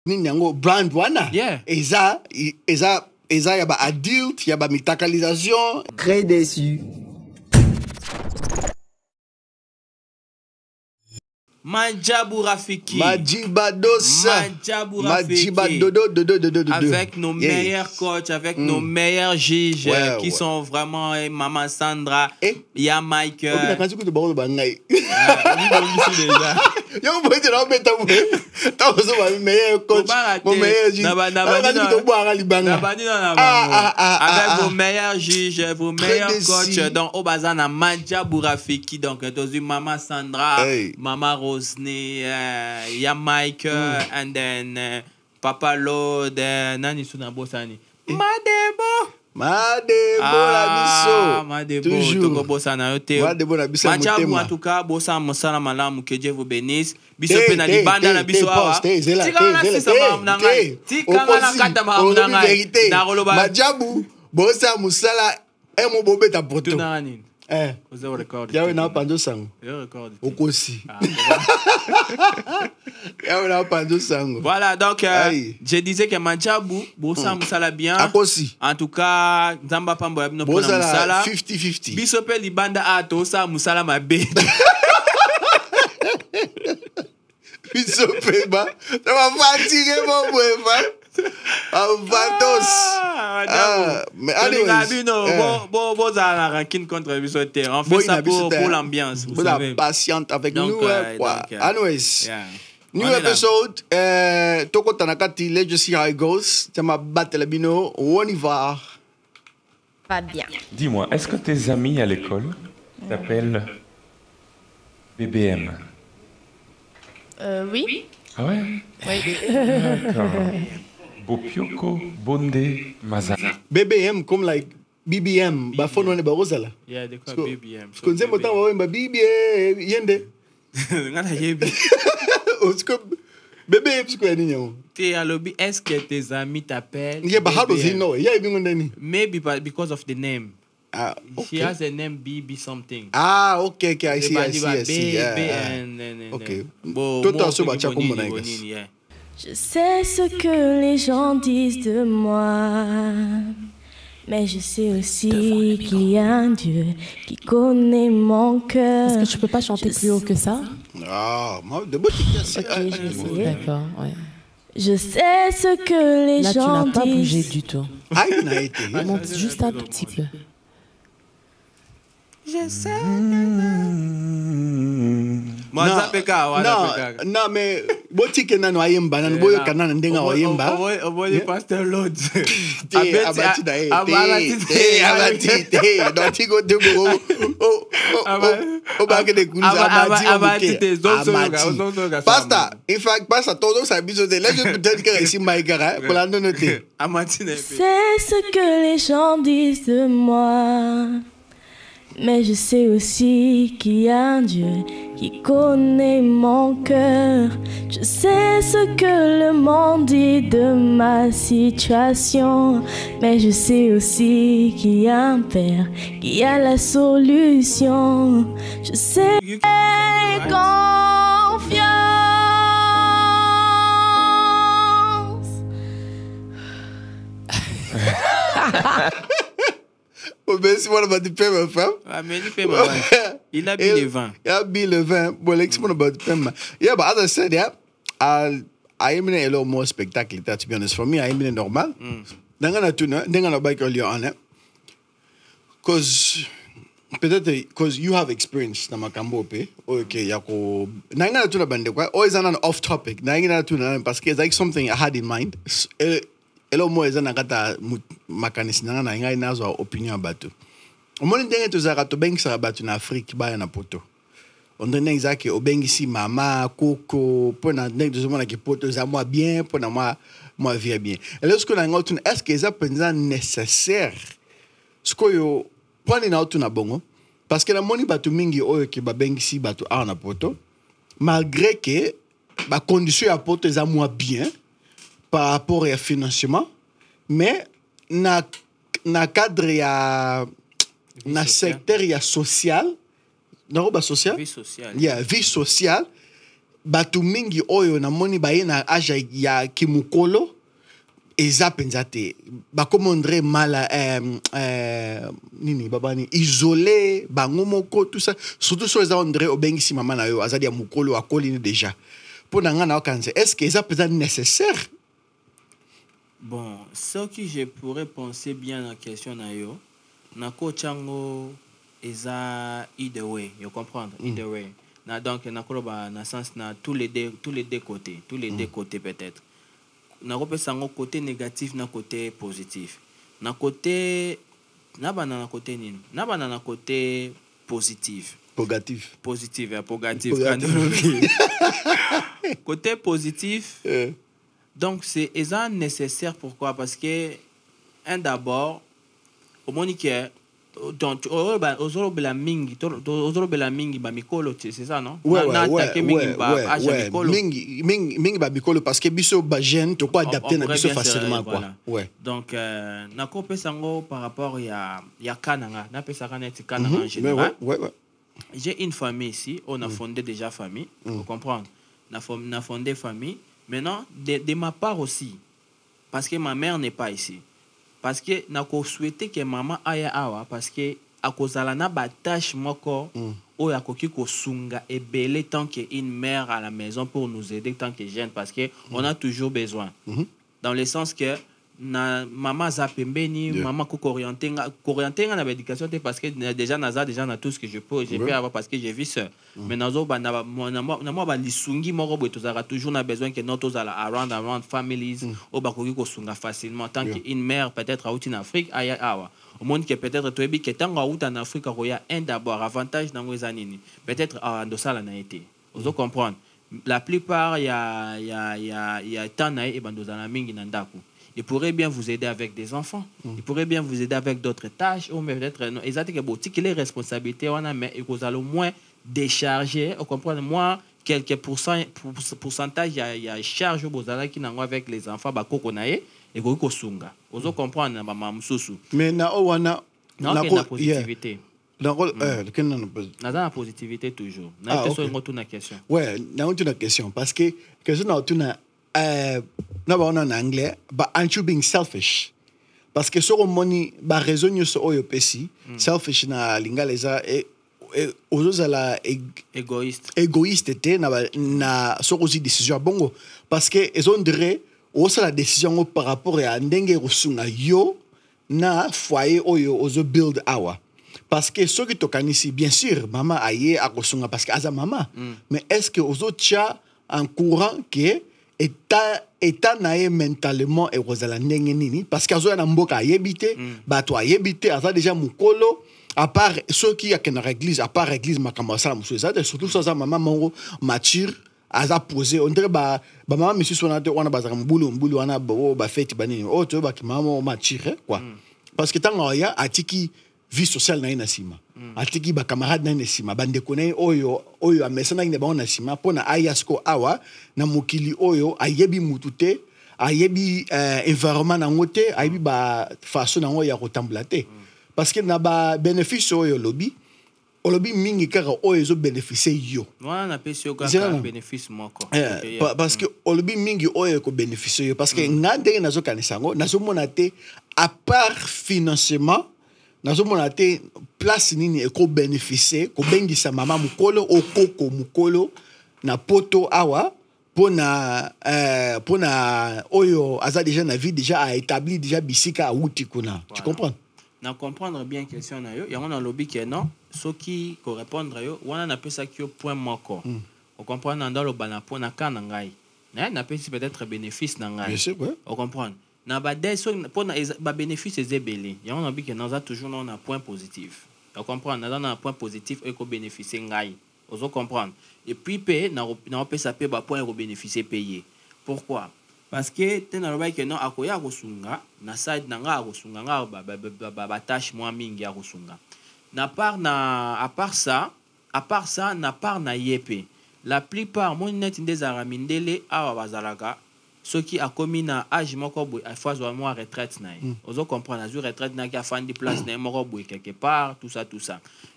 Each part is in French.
ninyango brand wana. Yeah. Eza yaba adult, yaba mitakalisation. Très déçu. Mandjabou Rafiki. Majiba Dosa. Mandjabou Rafiki. Majiba Dodo. Avec nos meilleurs coachs, avec nos meilleurs juges qui sont vraiment Maman Sandra, il y a Mike. Yo, déjà. Yo, vous pouvez dire, mais t'as mon meilleur coach, mon meilleur juge. Avec vos meilleurs juges, vos meilleurs coachs. Donc, au bazar, Mandjabou Rafiki. Donc, Maman Sandra, Maman Rosny, il y a Mike, and then Papa Lord, Nani Sunabosani. Madebo. La Madebo, toujours. Madebo la biso. Mandjabou, en tout cas, Bossa Mosala Malamu, que Dieu vous bénisse. Biso penali banda na biso awa. Mandjabou, Bossa Musala, emo bobeta poto. Yawe na pando sango. Okosi. Yawe na pando sango. Voilà, donc je disais que Mandjabou, Bossa Musala bien. Akosi. En tout cas, Nzamba Pambo Yabino Pona Musala. 50-50. Bisope Libanda Ato, Sa Musala Mabe. Bisope ba. Ça va fatiguer mon bref. Mais anyways, on fait ça pour l'ambiance. Vous savez. Patiente avec nous. Anyways, new episode. Toko Tanakati, let's just see how it goes. Tama battle bino, on y va. Pas bien. Dis-moi, est-ce que tes amis à l'école t'appellent BBM? Oui. Ah ouais? Oui. D'accord. Bopioko, Bonde, Maza. BBM comme like BBM, ba phone one ba rozala. Yeah, they call BBM. Parce que nous aimons tant ba BBM yende. Ngana yebi. Parce que BBM c'est quoi ni nyamo? Te alobi, est-ce que tes amis t'appellent? Yeah, but how does he know? Yeah, even ndani. Maybe because of the name. Ah, okay. She has a name BB something. Ah, okay, I see. Okay. Je sais ce que les gens disent de moi, mais je sais aussi qu'il y a un Dieu qui connaît mon cœur. Est-ce que tu peux pas chanter plus haut que ça? Ah, de beau je vais essayer. D'accord, ouais. Je sais ce que les là, gens disent. Là, tu n'as pas bougé du tout. Ah, il n'a été. Monte juste un tout petit peu. Je sais. Non, mais botike nano ayemba nano boyo kanana ndenga ayemba. Oboye Pastor Lord. Abati da abati don't go do o bag de kunza abati. Pastor, in fact, Pastor todo sa biso de là je peut-être que ici maïkara pour la noter. C'est ce que les gens disent de moi. Mais je sais aussi qu'il y a un Dieu qui connaît mon cœur. Je sais ce que le monde dit de ma situation. Mais je sais aussi qu'il y a un Père qui a la solution. Je sais confiance. Merci pour le paiement, femme. Il a bu le vin. Il a bu le vin. Bon, l'explication about the paiement. Yeah, but as I said, yeah, I am in a lot more spectacular, to be honest. For me, I am in normal. Dangana tuna, dangana bike earlier on it. Because you have experience na makambo pe. Okay, yako. Dangana tuna bande kwa. Always an off topic. Dangana tuna parce que it's like something I had in mind. Elo mo ezana kata makanisi na ngai nazo opinion abatu. Omoni ndenge tozaka to bengisa abatu na Afrique ba na poto. Ondene exactly obengisi mama koko pona ndenge tozomona ke poto za moi bien pona moi vie bien. Et lorsque na ngotun est-ce que ça penza nécessaire? Ce que yo poni na otuna bongo parce que na moni batu mingi oyo ke ba bengisi batu a na poto malgré que ba condition ya poto za moi bien. Par rapport au financement, mais na cadre ya na secteur ya social, na roba social, vie sociale. Yeah, vie sociale. batu mingi oyo na moni baye na âge ya kimukolo eza penza te bakomondre mala nini babani isolé bango moko tout ça surtout so eza ondre obengisi mama na yo azali ya mukolo akoli ni déjà pour na nga na okanze est-ce que eza penza nécessaire? Bon, ce que je pourrais penser bien dans la question na yo na ko chango eza either way, you comprendre? Either way. Na donc na ko ba na sens na tous les deux côtés, deux côtés peut-être. Na ko pesa ngo côté négatif na côté positif. Na côté na bana na côté nini? Na bana na côté positif. Positif. Positif et positif. Côté positif. Donc c'est nécessaire pourquoi? Parce que d'abord au monique donc ozorobela mingi ba mikolo c'est ça non? mingi ba mikolo parce que biso ba jeune to ko adapter na biso facilement quoi. Ouais. Donc na ko pesango par rapport ya kananga na pesaka net kananga en général. Ouais. J'ai une famille ici, on a fondé déjà famille, vous comprenez? On a fondé famille. Maintenant de ma part aussi parce que ma mère n'est pas ici. Parce que nako souhaité que maman aya awa parce que akozala na ba tâche moko o yakoki ko sunga et belé tant que une mère à la maison pour nous aider tant que jeune parce que on a toujours besoin. Dans le sens que na maman za pembeni maman ko orienter na éducation parce que déjà na tout ce que je peux avoir parce que j'ai vu ça. Mais nazo ba na moi ba lisungi moko bo tozara toujours na besoin que notre ala around families o ba ko sunga facilement tant que une mère peut-être out en Afrique aya awa au monde que peut-être to ebi que tant out en Afrique ko ya un d'abord avantage dans les années peut-être ndo sala na été vous comprendre la plupart ya tant na e bando za mingi na ndako. Il pourrait bien vous aider avec des enfants. Il pourrait bien vous aider avec d'autres tâches. Ou peut-être, exactement, que les responsabilités, on a, mais vous allez au moins décharger. Vous comprenez? Moi, quelques pourcentage, il y a charge qui n'ont avec les enfants, et vous sunga. Vous comprenez? Mais na la positivité. La positivité toujours. Na question. Ouais, na une question parce que question na ba en anglais but aren't you being selfish parce que so money ba raison yo so oyo pesi selfish na lingaleza et ozozala égoïste te na so aussi décision bongo parce que ils ont dirait osa la décision par rapport à ndenge rusunga yo na foyer oyo ozo build our parce que ceux qui tokanisi bien sûr maman aye akosunga parce que aza maman mais est-ce que ozo tia en courant que état nae mentalement et rozala ndenge nini parce que azo na mboka ayebite bato ayebite aza déjà mukolo à part ceux qui a na église à part église makambo sala muso ça surtout ça maman mongo mature aza posé on dirait ba maman monsieur sonate wana bazaka mbulu wana ba fête banini o to ba ki maman mature quoi parce que tant ya atiki vie sociale na sima atiki ba camarade na sima bande konai oyo amesana ine ba na sima pona ayasko awa na mokili oyo ayebi mutute ayebi environnement na ngote ayebi ba façon na ya kotambola te parce que na ba bénéfice oyo lobby mingi kaka oyo zo bénéficier yo wana pesio kaka bénéfice moko parce que lobby mingi oyo ko bénéficier yo parce que ngande nazo kanisango nazo monate à part financement nazomona te place nini eko bénéficier ko bengisa mama mukolo okoko mukolo na poto awa pona oyo aza déjà na vie déjà a établi déjà bisika a wuti kuna tu comprends na comprendre bien question na yo yango na lobby que non ceux qui ko répondre yo wana na pesa ki point moko on comprend dans le bana pona kana ngai na pesa peut-être bénéfice na ngai bien sûr on comprend na ba deso pona ba bénéfice ezebele yango na biki na toujours na point positif on comprend na point positif et ko bénéficier ngai ozo comprendre et puis pe na pesa pe ba point ko bénéficier payé pourquoi parce que tena loba que non akoya ko sunga na side na nga ko sunga nga ba tâche moi mingi ya ko sunga à part ça na part na yepe la plupart mon net des aramindele awa bazalaka ceux qui a commis na âge moko boy a fois ou moi retraite na ozo comprendre azur retraite na ki a fandi place na moko boy quelque part tout ça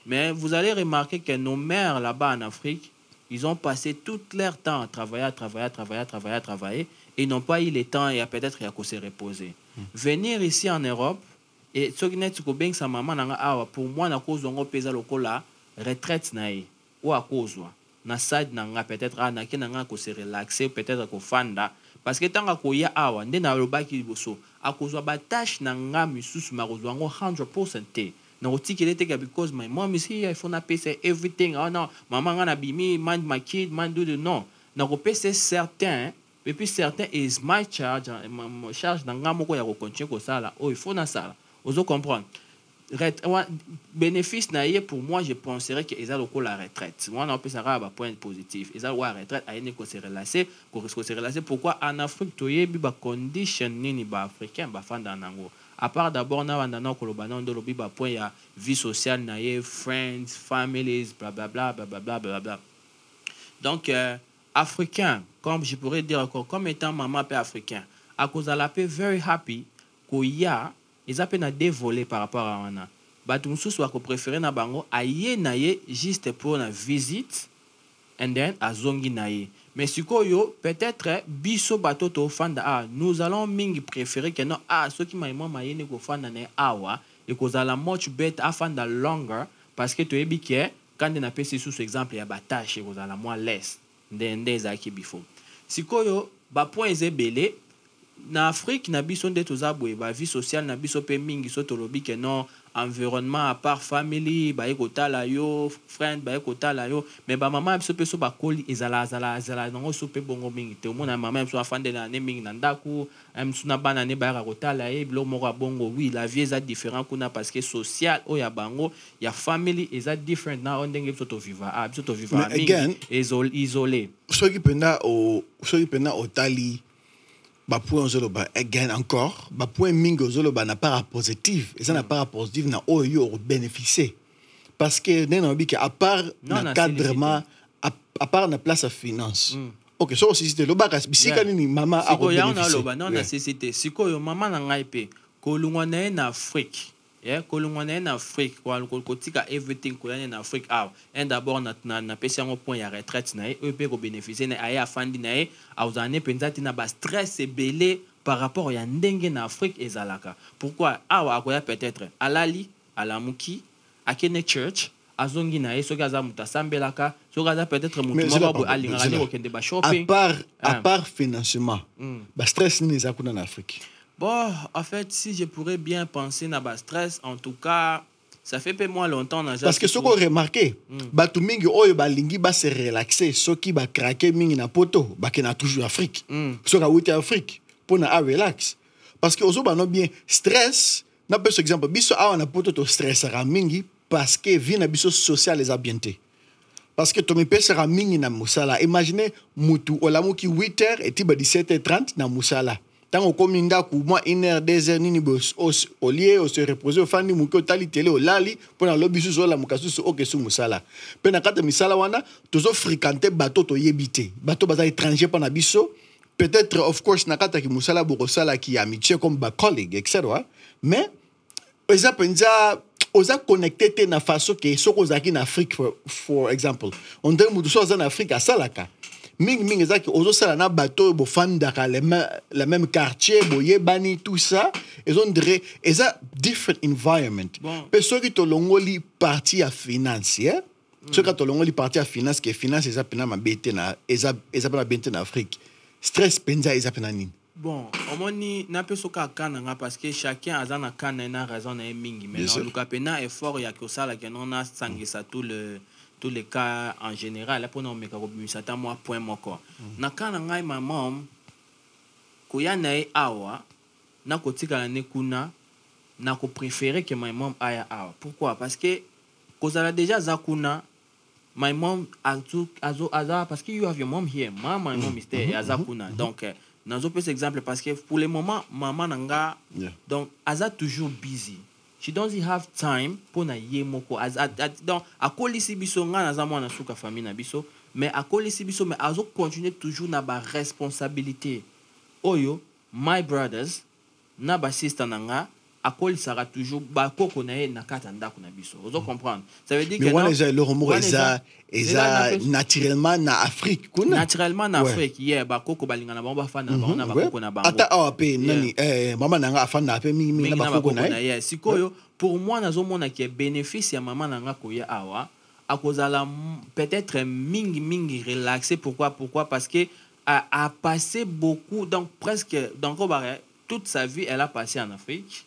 mais vous allez remarquer que nos mères là-bas en Afrique ils ont passé tout leur temps à travailler, et ils n'ont pas eu le temps et peut-être il y a qu'à se reposer. Venir ici en Europe, et ce qui est sa maman, pour moi, na cause de pesa lokola retraite naïe ou à cause na side nanga peut-être na kenanga ko se relaxer peut-être ko fanda parce que tant ko ya awa ndena lobaki boso à cause ba tâche nanga misusu makozwa ngo 100% te na otikele te because my mom is here if on a pay everything oh no maman ngana bimi mind my kid mind do the no na ko pay certain et puis certain is my charge nanga moko ya ko continuer ko sala oh il faut na sala ozo comprendre bénéfice pour moi je penserais que ça la retraite moi on peut ça un point positif ça la retraite a une se relacer pourquoi en Afrique toyebi ba condition nini ba africain ba fanda nango à part d'abord na bandana ko lobana ndo lobi ba point ya vie sociale na ye friends families bla bla bla bla bla bla bla donc africain comme je pourrais dire encore comme étant maman père africain à cause de la paix very happy koya ils appellent à dévoler par rapport à wana batumsu soit ko préférer na bango aye na ye juste pour la visite and then azongi na ye mais sikoyo peut-être biso batoto fanda nous allons mingi préférer que non ceux qui maïmo mayene ko fanda na awa et ko za la much better afanda longer parce que to ebi ke quand on appelle sous exemple ya batache ko za la moins less ndende zaki bifo sikoyo ba point ezebele na Afrique na biso nde tozabwe ba vie sociale na biso pe mingi so tolobi ke non environnement à part family ba ekotala yo friend ba ekotala yo mais ba mama biso pe so ba koli ezala nango so pe bongo mingi te omona mama biso afande na ne mingi na ndaku suna bana ne ba ekotala e bilo moko bongo oui la vie est différent kuna parce que social o ya bango ya family is different na ondenge biso to vivre biso to vivre mingi isolé soki pena otali ba point zoloba again encore ba point mingo zoloba na para positif et ça na para positif na oyo bénéficier parce que nena bi que à part na cadrement à part na place à finance OK so aussi c'était loba kasi bisika nini mama a bénéficier non na société siko yo mama na ngai pe kolungwa na Afrique kolungwa na Afrique ko tika everything ko na Afrique et d'abord na pesa ngo point ya retraite na e pe ko bénéficier na aya fandi na e auzane pensati na ba stress belé par rapport ya ndenge na Afrique ezalaka pourquoi akoya peut-être alali alamuki akene church azongi na e soki aza muta sambelaka soki aza peut-être mutu moko alingana ko kende ba shopping à part financement ba stress ni ezakuna na Afrique. Bon, en fait, si je pourrais bien penser à bas stress, en tout cas, ça fait peu moins longtemps. Parce que ce qu'on remarqué, batu mingi oyo balingi ba se relaxer, ceux qui ba craquer mingi na poto, ba kena toujours Afrique. Ceux qui outé Afrique pour na relax. Parce que ozo ba no bien stress, na peu exemple, biso na poto to stress ra mingi parce que vie na biso social les abienté. Parce que to me pesa ra mingi na musala. Imaginez mutu olamu ki 8h et tiba 17h30 na musala. Tant au communda ku moi 1h 2h nini bos au lieu au se reposer au fandi muko tali télé au lali pour na lobi zo la mukasu so okesu musala pe na kata misala wana tozo fréquenter bateau to yebité bateau baza étranger pa na biso peut-être of course na kata ki musala boko sala ki amitié comme ba collègue etc. mais eza penza oza connecté te na façon que soko zaki na Afrique for example on dit mudu so za na Afrique asalaka ming ezaki ozo sala na bateau bo fandaka la même quartier boye bani tout ça et on dirait eza different environment pe soki to longoli partie à financière soki to longoli partie à finance que finance eza pena mabete na eza pena bente na Afrique stress penza eza pena nini. Bon, omoni na pe soka kananga parce que chacun a na kana na raison na mingi mais en tout cas pena effort ya ko sala que non na sangisa tous les cas en général pour nous meka kobimisa ta moi point moko na kana ngai maman ko ya na awa na ko tika na kuna na ko préférer que my mom aya awa pourquoi parce que kozala déjà zakuna my mom azo parce que you have your mom here my mom is there azakuna donc nazo pe exemple parce que pour le moment maman nanga donc aza toujours busy. She doesn't have time pour na yemoko donc akolisi biso nga na za mwana suka famille na biso mais akolisi biso mais azo continuer toujours na ba responsabilité oyo my brothers na ba sister nanga akol sera toujours bakoko na ye na kata ndako na biso. Vous comprendre? Ça veut dire que non le romo eza naturellement na Afrique kuna. Naturellement na Afrique, yeah, bakoko balinga na bango fana bango na bakoko na bango. Ata ape nani mama nanga afana ape mingi na bakoko na ye. Sikoyo pour moi nazomona que bénéfice ya mama nanga koya awa akozala peut-être mingi relaxé. Pourquoi parce que a passé beaucoup, donc presque donc toute sa vie elle a passé en Afrique.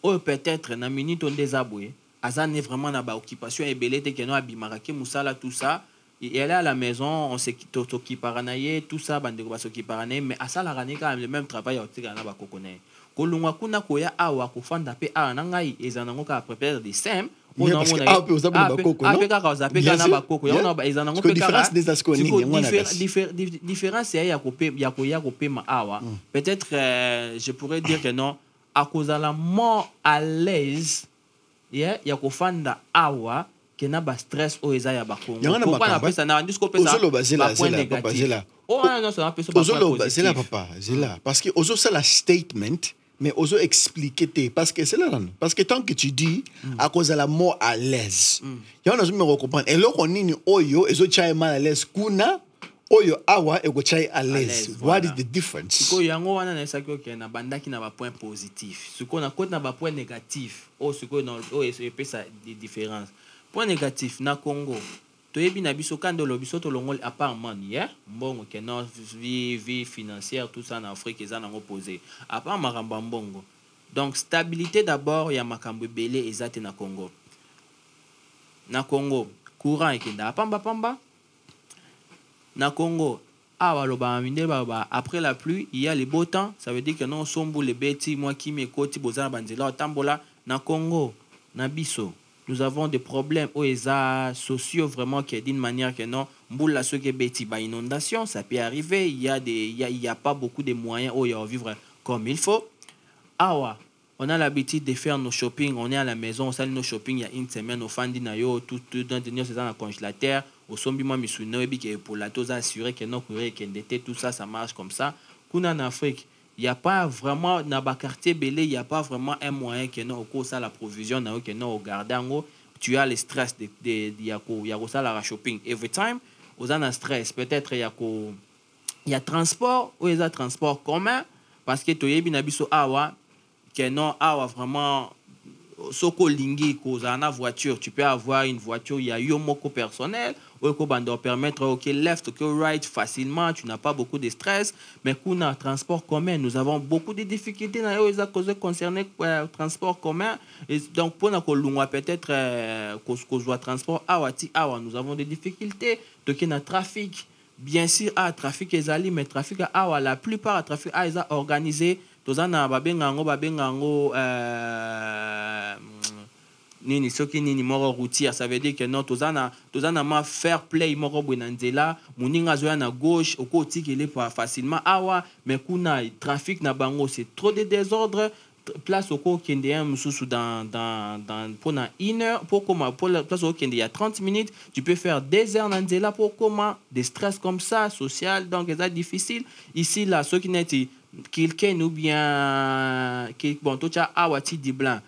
Ou peut-être na minute on désaboué azane vraiment na ba occupation et belete que no abimarake musala tout ça, et elle est à la maison, on sait qui paranaye tout ça bandeko baso qui paranaye, mais à ça la rane quand même le même travail au tigana ba kokone kolungwa kuna koya awa ko fanda pe a nangai ezanango ka préparer des sem on a différence ya kopé ma awa peut-être je pourrais dire que non à cause de la mort à l'aise ya kofanda awa que na ba stress o eza ya ba Congo pourquoi na pesa na ndisco pesa ba point négatif oh non ça pesa ba point c'est là papa c'est là parce que ozo c'est la statement mais ozo expliquer parce que c'est là parce que tant que tu dis à cause de la mort à l'aise ya on a me comprendre et là on nini oyo ezo chai mal à l'aise kuna oyo awa ego chai à l'aise. What is the difference? Siko yango wana na esaki oke na bandaki na ba point positif. Siko na kote na ba point négatif. O siko na o epesa des différences. Point négatif na Congo. Toyebi na biso kando lo biso to longol à part man hier. Mbongo ke na vie financière tout ça en Afrique eza na opposé. À part maramba mbongo. Donc stabilité d'abord ya makambo belé ezate na Congo. Na Congo courant ekenda pamba. Na Congo, après la pluie, il y a les beaux temps. Ça veut dire que non, sombo les bêtis, moi qui m'écoute, bozana banzela, tambola. Na Congo, na biso, nous avons des problèmes sociaux vraiment qui est d'une manière que non, mboula ceux qui bêtis, bah inondation, ça peut arriver. Il y a pas beaucoup de moyens où il y a vivre comme il faut. Awa. On a l'habitude de faire nos shopping, on est à la maison, on sale nos shopping il y a une semaine, au fin d'inayo, tout dans le c'est dans le congélateur, au sombi moi misuno et que pour la dose assurée que non courir qu'endetté tout ça marche comme ça. Kuna en Afrique, il y a pas vraiment dans ba quartier belé, il y a pas vraiment un moyen que non au cours ça la provision na que non au gardango, tu as le stress de yako ça la shopping every time, aux en stress, peut-être il y a transport ou il y a transport commun parce que toyebi na biso awa que non awa vraiment soko lingi koza na voiture, tu peux avoir une voiture, il y a yo moko personnel ou ko bando permettre OK left OK right facilement, tu n'as pas beaucoup de stress, mais kuna transport commun, nous avons beaucoup de difficultés na yo cause concerné transport commun et donc pour na ko lungwa peut-être ko soit transport awa nous avons des difficultés donc na trafic bien sûr trafic ezali mais trafic awa la plupart trafic est organisé tozana babengango nini soki nini moro routière, ça veut dire que non tozana ma fair play moro bwenanzela muninga zoya na gauche oko tikele pas facilement awa mais kuna trafic na bango c'est trop de désordre place oko kende un mususu dans pendant une heure pour comment pour la place oko kende il y a 30 minutes tu peux faire des heures nanzela pour comment des stress comme ça social donc c'est difficile ici là ceux qui n'est quelqu'un ou bien bon tout ça awati di blanc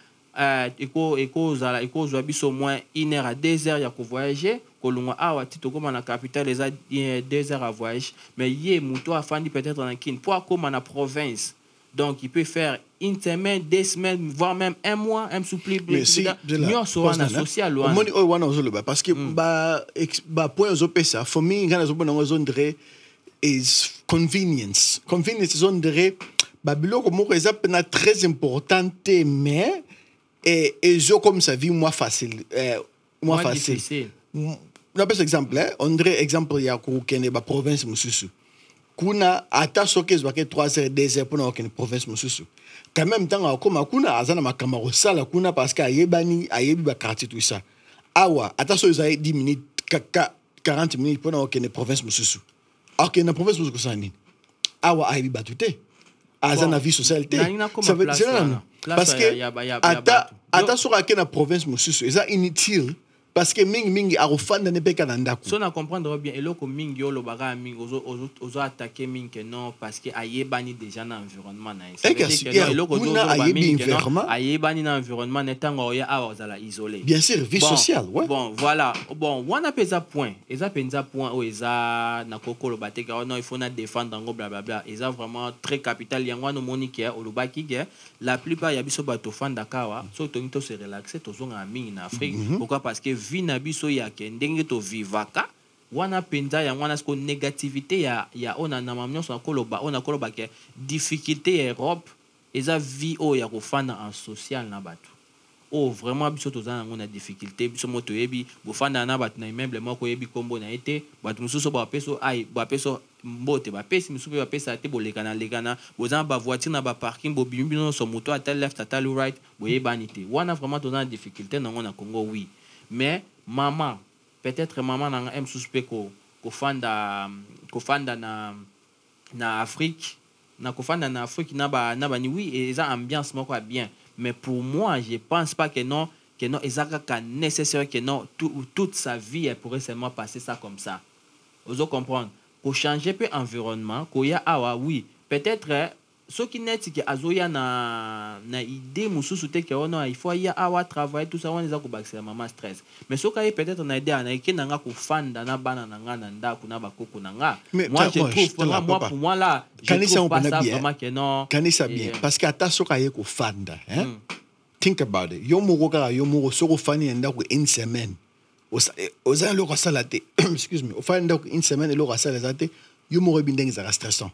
eko zwa biso moins 1 heure à 2 heures ya ko voyager kolunga awati to comme na capitale les 2 heures à voyage mais yé muto afandi peut-être dans kin pour comme na province donc il peut faire une semaine 2 semaines voire même un mois un souple mais si mieux sur na social loin moni o wana ozolo ba parce que ba point zo pesa for me ngana zo bona zo ndre is convenience is on dirait babiloko moko eza pena très importante mais et je comme ça vie moi facile difficile na par exemple on dirait exemple ya ko kene ba province mususu kuna ata soke zwake 3 heures 2 heures pour na kene province mususu quand même tant comme kuna azana makamaro sala kuna parce que ayebi ba quartier tout ça awa ata so za 10 minutes 40 minutes pour na kene province mususu ok na province mususu sani awa ayebi batute azana vie sociale ça veut dire parce que ata sur na province mususu eza inutile parce que mingi arofanda ne peka nandako. So na comprendre bien eloko mingi yo lobaka mingi ozo attaquer mingi non parce que ayebani déjà na environnement na ça veut dire que eloko ozo mingi non ayebani na environnement netango ya awazala isolé. Bien sûr, vie sociale, ouais. Bon, voilà. Bon, wana pesa point. Eza penza point o eza na kokolo bateka non il faut na défendre ngo blablabla. Eza vraiment très capital yango no monique o lobaki ke la plupart ya biso bato fanda kawa so tonito se relaxer tozonga mingi na Afrique. Pourquoi? Parce que vie na biso ya ke ndenge to vivaka wana penza ya wana sko négativité ya ona na mamnyo so koloba ona koloba ke difficulté Europe eza vie o ya kofanda en social na bato. Oh vraiment biso tozana ngona difficulté biso moto yebi bofanda na bato na immeuble moko yebi kombo na été bato mususu ba peso ai ba peso mbote ba pesi mususu ba pesa te bolekana lekana bozana ba voiture na ba parking bo bimbi so moto ata left ata right boyebani te wana vraiment tozana difficulté na ngona Congo oui mais maman peut-être maman na aime suspect ko fanda na Afrique na kofanda na Afrique na ba ni oui et ça ambiance moko bien. Mais pour moi, je ne pense pas que non, c'est nécessaire que non, toute sa vie, elle pourrait seulement passer ça comme ça. Vous comprenez? Pour changer peu l'environnement, oui, peut-être, ce qui n'est pas que Azoya na idée, il faut y avoir travailler, tout ça, on est à c'est maman stress. Mais ce qui est peut-être une idée, c'est que nous fan dans la banane, moi, je trouve, pour moi, là, je trouve pas ça vraiment que non. Kanisa bien, parce que ata soka yeko fanda, hein? Think about it. Yo muro soko fani ndako une semaine. Oza lo salate. Excuse me. O fani ndako une semaine lo salate. Yo muro bindeng za stressant.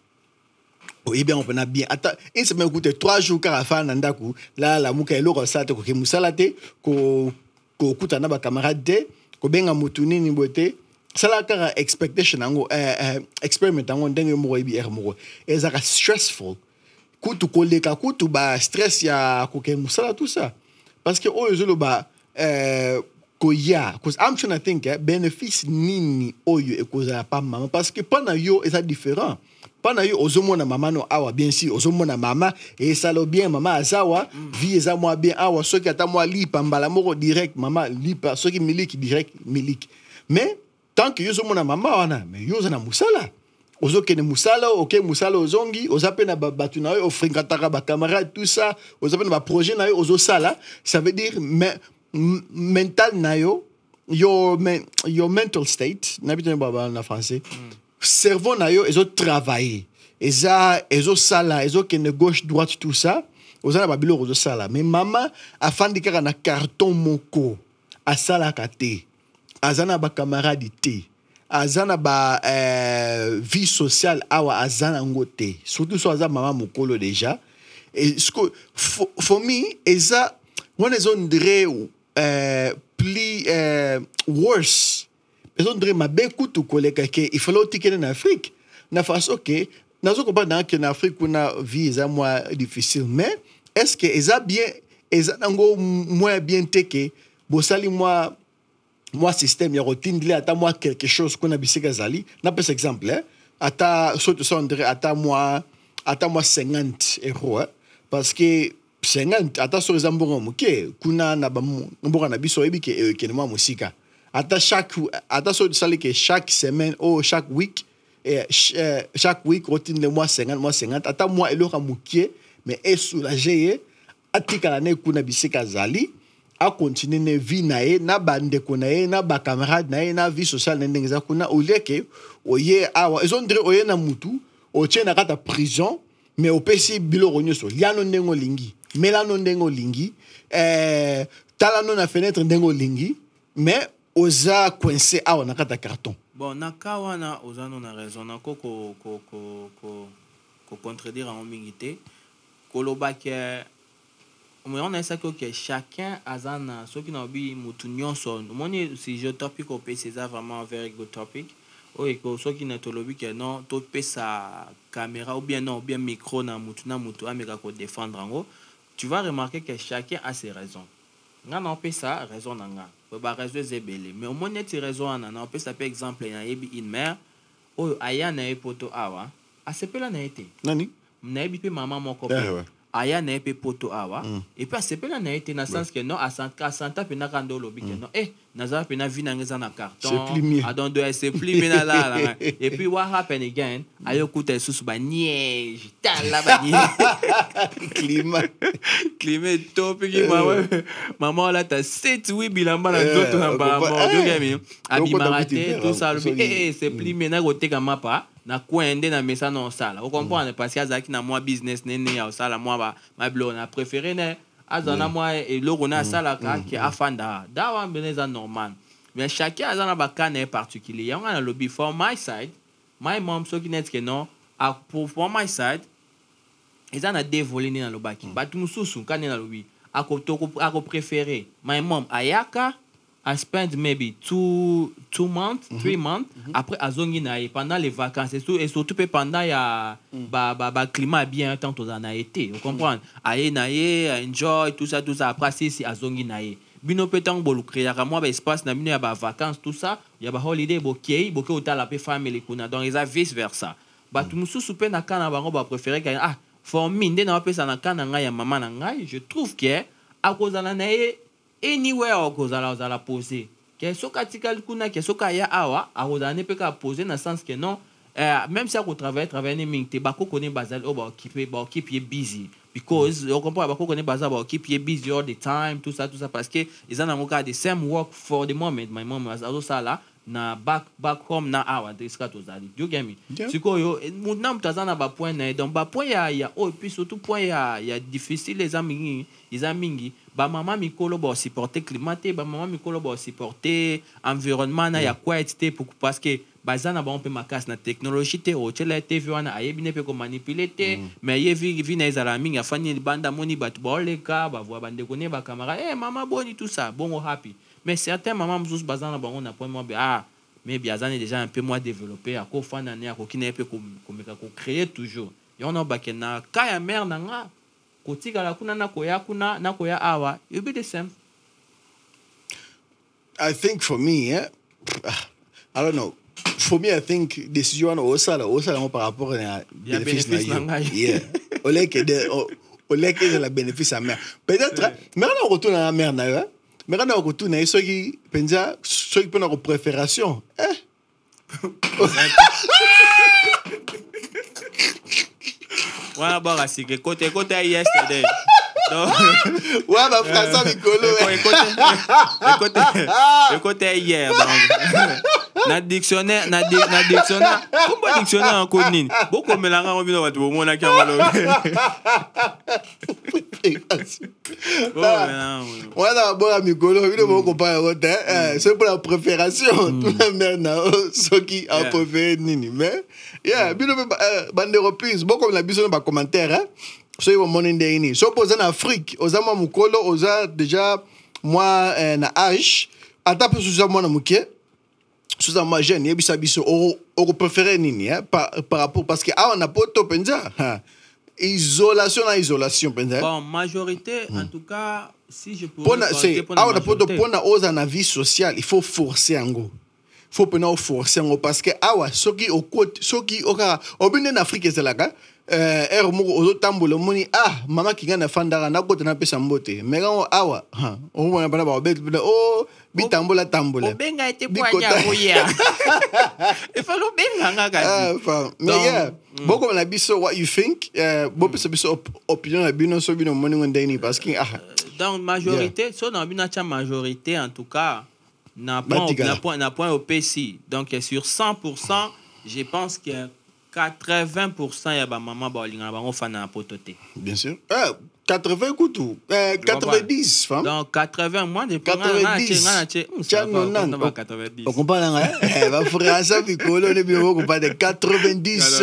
Eh bien, on peut bien. Attends, une semaine coûte 3 jours car à faire nandaku. Là, la mouka elo salate ko musalate ko kuta na ba camarade de ko benga mutuni ni bote. Sala kara expectation ango experiment ango ndenge muro bi muro. Ezaka stressful. Kutu koleka kutu ba stress ya ko ke musala tout ça. Parce que oyo ba koya because I'm trying to think bénéfice nini oyo ekoza pa mama parce que pana yo est différent. Pana yo ozomona mama no awa bien si ozomona mama et ça lo bien mama azawa vie eza moi bien awa soki ata moi lipa mbala moko direct mama lipa soki miliki direct miliki mais tant que yo ozomona mama wana mais yo za na musala ozokene musala OK musala ozongi ozape na batu na yo ofringata ba camarade tout ça ozape na ba projet na yo ozosala ça veut dire mais mental na yo your mental state n'habite pas en français cerveau na yo ezo travailler ezo sala ezo kene gauche droite tout ça ozana ba biloko ezo sala mais mama afandi kaka na carton moko asala kate azana ba camarade te azana ba vie sociale awa azana ngote surtout so azana mama mokolo déjà et ce que for me eza one is on plus worse. Ils ont dit ma békutu koleka ke il faut tikene en Afrique. Na façon que nazo comprendre que en Afrique on a vie ça moins difficile mais est-ce que eza bien eza nango moins bien teke bosali moi système ya routine là ata moi quelque chose qu'on a bisika zali na par exemple ata surtout ça on dirait ata moi 50 euros parce que 50 ata sur les mbongo muke kuna na mbongo na biso ebi ke kenema musika ata sur sali que chaque semaine ou chaque week routine le mois 50 ata moi eloka muke mais est soulagé atika la ne kuna bisika zali a continuer ne vie nae na bande konae na ba camarade nae na vie sociale ndenge za kuna oleke oye awa ezondre oye na mutu o tient na kata prison mais au PC biloko nyoso liano ndengo lingi melano ndengo lingi talano na fenêtre ndengo lingi mais oza coincé awa na kata carton bon nakawa na ozano na raison na ko contredire en mingité koloba ke mais on a ça que chacun azana ceux qui n'ont bi mutu nyonso moni si je topic au PC c'est vraiment very good topic. Oui, ceux qui n'ont pas que non, tout peut sa caméra ou bien non, ou bien micro na mutu ameka ko défendre en gros. Tu vas remarquer que chacun a ses raisons. Nga na peut ça raison nga. Ba raison zebele. Mais au moins net raison na on peut ça par exemple na yebi une mère o aya na poto awa. A sepela na été. Nani? Na yebi pe maman moko. Aya na poto awa. Et puis a sepela na été na sens que non à santa pe na kando lobi que non. Naza pena vie n'angeza na carton. C'est plus mieux. Adon doit c'est plus mieux là. Et puis what happen again? Ayo kuta sous ba neige. Tala ba neige. Climat top qui maman là t'as 7-8 bilamba na d'autres na ba mort. Abimaraté tout ça. C'est plus mieux na côté comme pas. Na kwende na mesa non sala. Vous comprenez parce que azaki na moi business nene ya sala moi ma blog na préféré ne azana moi et logo na sala ka qui afanda. Da wa beneza normal. Mais chacun azana ba kana particulier. On a lobby for my side. My mom so qui net que non for my side. Ezana dévolé na lobaki. Ba tu mususu kana na lobby. Ako préféré. My mom ayaka I spent maybe 2 months, 3 months. Après, à Zongi pendant les vacances et surtout pendant le climat bien tant aux a été. Vous comprenez? Aïe enjoy tout ça. Après, c'est à Zongi naïe. Bino petang bolu créer moi espace na bino ya ba vacances tout ça. Ya ba holiday bokei au la pe family kuna. Donc ils a vice versa. Ba tout musu souper na kana bango ba préférer for me ndé na pesa na kana ngai ya maman na ngai. Je trouve que à cause na naïe anywhere ozala poser que soka tikal kuna que soka ya awa ozala ne peut ka poser dans sens que non même si on travaille mingte bako connaît bazal ba occuper busy because on comprend bako connaît bazal ba occuper busy all the time tout ça parce que ils en ont the same work for the moment. My mom was also sala na back home na awa deska to zali you get me siko yo mutna mtazana ba point na donc ba point ya oh puis surtout point ya difficile les amis ba maman mikolo ba supporter climaté ba maman mikolo ba supporter environnement na ya quiet pour parce que bazana ba on peut makas na technologie te o tela TV wana ayebine pe ko manipuler te mais yevi na ezala mingi afani banda moni bat ba oleka ba voix bande connait ba camera maman boni tout ça bon happy mais certains mamans mzus bazana ba on a point moi mais biazane déjà un peu moins développé à ko fana ne ko kine pe ko créer toujours yo no ba kena kaya mère na nga kotika la kuna na koya awa you be the same. I think for me I don't know. For me, I think décision osala par rapport à bénéfice na yeah. Olé que de la bénéfice à mère. Peut-être mais on retourne à la mère na mais on retourne à ceux qui pensa ceux qui prennent préfération. Voilà bara c'est que côté yesterday. Donc ouais ma frère ça Nicolo. Écoutez hier donc na dictionnaire comment dictionnaire en code nini beaucoup melanga on bino watu bomona kyamalo voilà bon Nicolo bino boko pa rote c'est pour la préfération tout la merde na ceux qui a préféré nini mais yeah bino bande reprise beaucoup la biso ba commentaire so yo monende ini so poza na Afrique ozama mukolo oza déjà moi na âge ata pe sous moi na mukie sous moi jeune yebisa biso o préférer nini par rapport parce que on a pas to penza isolation penza bon majorité en tout cas si je pourrais on a pas to pona oza na vie sociale il faut forcer ngo faut pena forcer ngo parce que awa soki oka obine na Afrique zelaka moko ozotambola moni mama kinga na fandara na kota na pesa mbote mega awa o mona bana ba bet bitambola obenga ete poanya boya il faut obenga ngaka mais boko na biso what you think bo pesa biso opinion na bino so bino moni ngondeni parce que donc majorité so na bino cha majorité en tout cas n'a point au PC donc sur 100% je pense que 80% ya ba maman ba linga ba ngofana potote. Bien sûr. 80 kutu. 90 femme. Donc 80 moi de 90. On comprend là va frère ça Nicolo le bureau qu'on parle de 90.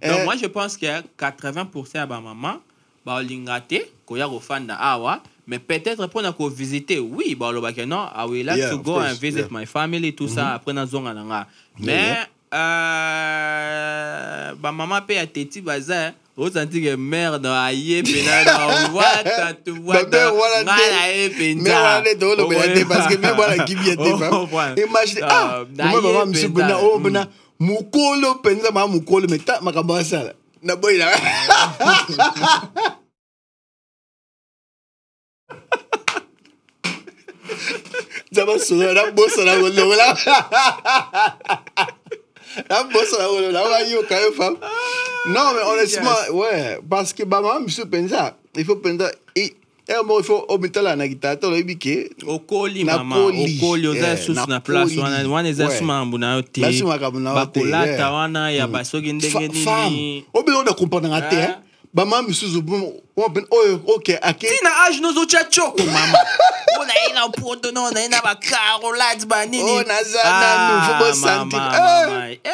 Donc moi je pense que 80% ya ba maman ba linga te ko ya gofanda awa mais peut-être pour na ko visiter oui ba lo ba que non I will like to go and visit my family tout ça après na zonga nanga. Mais ba maman pe ya teti baza o senti que merde aye pena na tu vois ngana e penda mais wala de lo bela parce que même wala qui bien te pas imagine moi maman me subona bana mukolo penza ma mukolo meta makamba sala na boy la Ça va sourire, la bosse la golo là. La bosse la golo là, ouais, yo, quand même, femme. Non, mais honnêtement, ouais, parce que maman, monsieur Penza, il faut penser, il faut omettre la nagita, tu l'as biqué. Au colis, maman, au colis, aux sous na place, on est sous mambuna au thé. Bakola, tawana, ya basogi ndenge nini. On a compris dans la terre. Maman, monsieur Zoubou, ok, ok. Tina âge nous autres choko, maman. On a une apôtre, on a une bacarolade, banini. Oh, Nazana, nous faut sentir.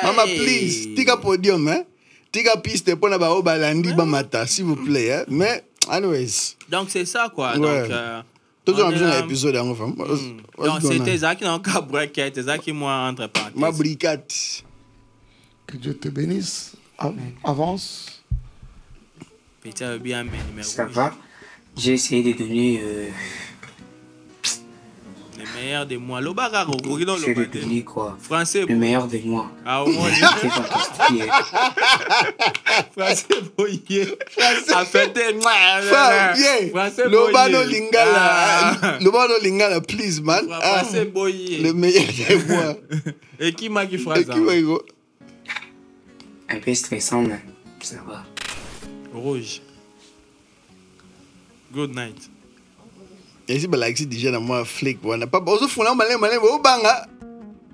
Maman, please, tika podium, hein. Tika piste pour na ba obalandi ba mata, s'il vous plaît, hein. Mais, anyways. Donc, c'est ça, quoi. Ouais. Donc, toujours un besoin d'épisode, hein, femme. Donc, c'était ça qui n'a qu'à braquer, c'est ça qui moi entre parenthèses. Ma bricate. Que Dieu te bénisse. Avance. Bien, ça va. J'ai essayé de donner le meilleur de moi. Le bagarre, j'ai donné quoi? Français. Le meilleur de moi. Ah, au moins. Français boyer. A fêter. Français boyer. Lobano lingala. Lobano lingala, please, man. Français boyer. Le meilleur de moi. Et qui m'a qui phrase? Un peu stressant, mais ça va. Rouge. Good night. Et si je déjà dans moi flic, on n'a pas besoin de faire malin, au banga.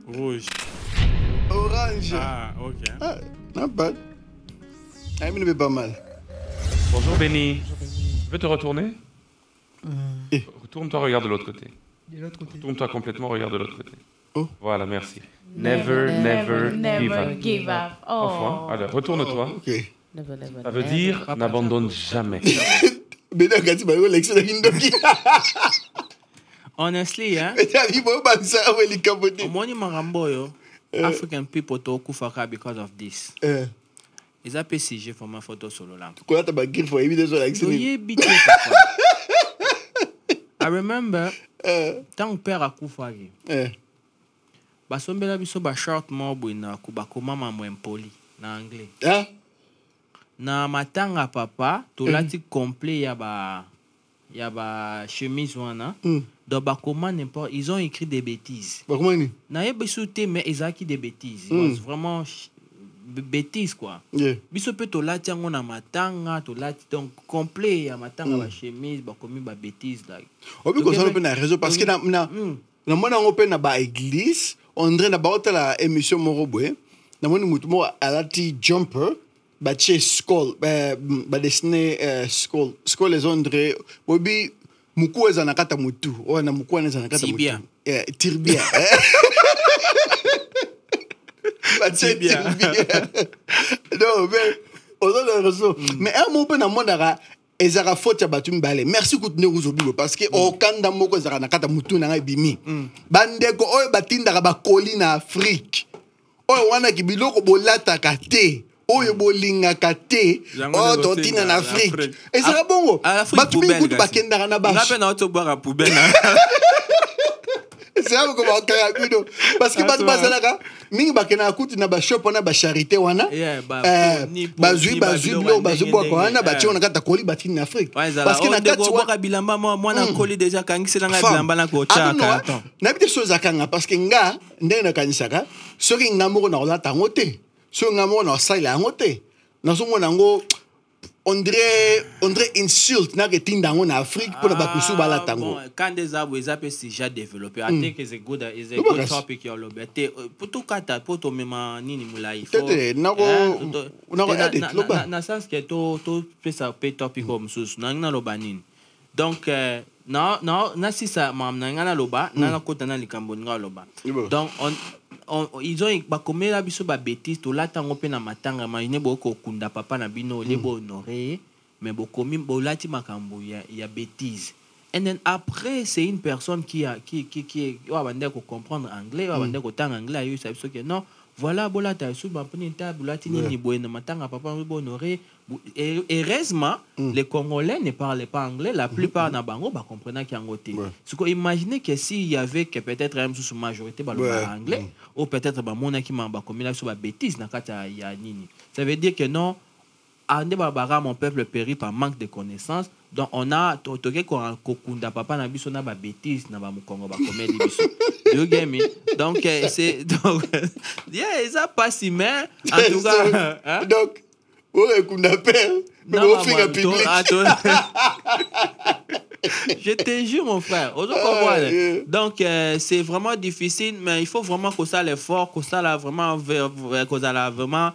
Rouge. Orange. Ah, ok. Ah, not bad. Ah, il me pas mal. Bonjour Benny. Tu veux te retourner Retourne-toi, regarde de l'autre côté. De l'autre côté. Retourne-toi complètement, regarde de l'autre côté. Oh. Voilà, merci. Never give up. Oh. Au revoir. Alors, retourne-toi. Ok. Ça veut dire n'abandonne jamais. Honestly, hein? Money Maramboyo, African people talk kufaka because of this. Is that PCG for my photo solo lamp? I remember, tant père a kufagi. Basombela biso ba short mobo na kubakoma mamwe mpoli na anglais. Na matanga papa tolati complet ya ba chemise wana donc bakoma n'importe ils ont écrit des bêtises na yebiso te mais ezaki des bêtises vraiment bêtises quoi biso pe tolati yango na matanga tolati donc complet ya matanga ba chemise bakomi ba bêtises like obi ko ça na réseau parce que na mona ngope na ba église on dirait na ba hôtel émission morobwe na moni mutu mo alati jumper bache skull dessiné skull les ondre bobi muku eza na kata mutu na muku eza na kata mutu tirbia bache tirbia non mais ozo le réseau mais un mot pe na mondara ezara faute ya batu mbale merci kutune kuzobulo parce que okanda moko ezara na kata mutu na bimi bandeko oyo batindaka bakoli na Afrique oyo wana kibiloko bolataka te oyo bolingaka te oyo totina na Afrique ezala bongo bato mingi kutu bakendaka na bashe ezala bongo bakaka bino parce que bato bazalaka mingi bakendaka kutu na bashop wana basharité wana bazwi bilo bazwi bwaka wana batie wana kata koli batini na Afrique parce que na kati wana bilamba mwana koli déjà kangiselanga bilamba na kochaka na bite so zakanga parce que nga ndenge nakanisaka soki nga moko na kolata yango te so nga moko na osala yango te nazomona yango on dirait insulte na ketinda yango na Afrique mpona bato mosusu balata yango quand des arbres eza mpe déjà développé I think is a good topic ya lobe te potokata po tomema nini molai na sens ke topesa mpe topic oyo mosusu nangi naloba nini donc nasisa mam na nga naloba nakota na likambo nga aloba donc ils ont bakomela biso ba bêtise tolata ngo pe na matanga imagine boko kunda papa na bino lebo honoré mais bokomi bolati makambo ya bêtise and then après c'est une personne qui va bande ko comprendre anglais va bande ko tanga anglais yo ça biso que non voilà bolata sous ba poni table bolati ni boye na matanga papa lebo honoré heureusement les Congolais ne parlaient pas anglais la plupart na bango ba comprendre ki angote ce qu'on imaginez que s'il y avait que peut-être même sous majorité ba anglais ou peut-être ba mona ki mamba comme là sur ba bêtise na kata ya nini ça veut dire que non ande babara mon peuple périt par manque de connaissances. Donc on a toke kokunda papa na biso na ba bêtise na ba mukongo ba comédie biso. You get me? Donc c'est donc yeah, ça pas si mais en tout cas hein? Donc kunda père, mais au finger public. Je te jure, mon frère. Donc, c'est vraiment difficile, mais il faut vraiment que ça l'effort, que ça là vraiment, que ça là vraiment.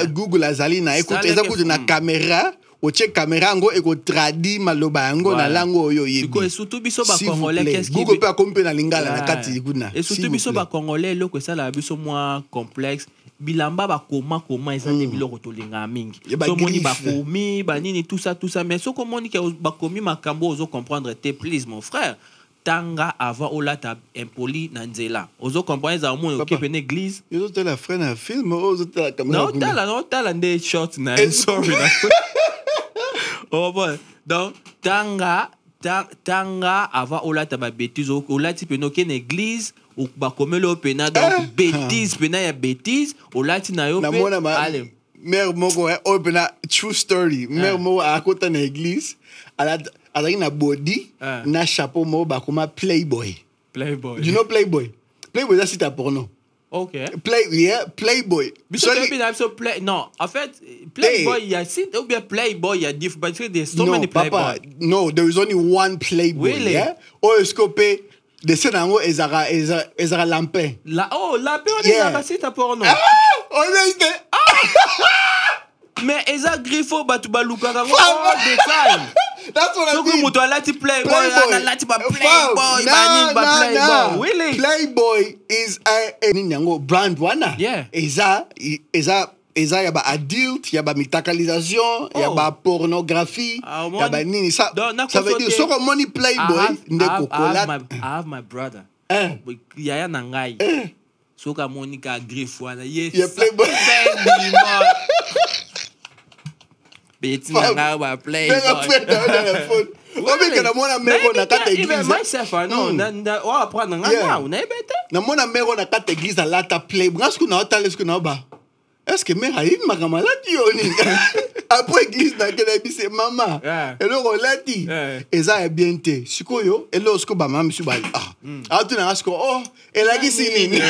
Google azali na écoute, écoute na caméra. Oche caméra ngo eko tradi maloba yango na lango oyo yebi. Et surtout biso ba congolais qu'est-ce qui Google peut accompagner na lingala na kati kuna. Et surtout biso ba congolais lo que ça la biso moins complexe. Bilamba ba comment ils ont des biloko to linga mingi. So moni ba komi ba nini tout ça mais so comme moni que ba komi makambo ozo comprendre te please mon frère. Tanga avant olata impoli na nzela. Ozo comprendre za mo okipe na église. Yo te la frère na film ozo te la caméra. Non tala des short na sorry. Oh bon. Donc tanga avant olata ba bêtise olati pe no ken église ou ba komelo pena donc bêtise pena ya bêtise olati na yo pe allez mère moko o pena true story mère mo a côté na église ala na body na chapeau mo ba koma playboy. You know playboy ça c'est ta porno. Okay. Playboy. Non, en fait, Playboy, il y a si ou bien Playboy, il y a different, but there's so many Playboy. No, there is only one Playboy. Really? Yeah. Oscope de senango ezara lampin. Lampin on est là, c'est ta porno. On est mais eza griffo batu baluka all the time. That's what I mean. Muto alati Playboy, alati ba Playboy, Playboy. Really? Playboy is a ninyango brand wana. Yeah. Eza ya ba adult, ya ba mitakalisation, ya ba pornographie, ya ba nini ça veut dire so comme money Playboy ndeko kola. I have my brother. Yaya nangai. So ka Monica griffo wana. Yes. Ya Playboy. Even myself, I know. Na mona mero na kata église à lata Playboy. Ngasku na hotale sku na ba. Est-ce que mère a une makamala tioni? Après église na kele bise mama. Elo rolati. Eza e bien te. Sikoyo elo sku ba mama su ba. Tu na asko elle a dit nini.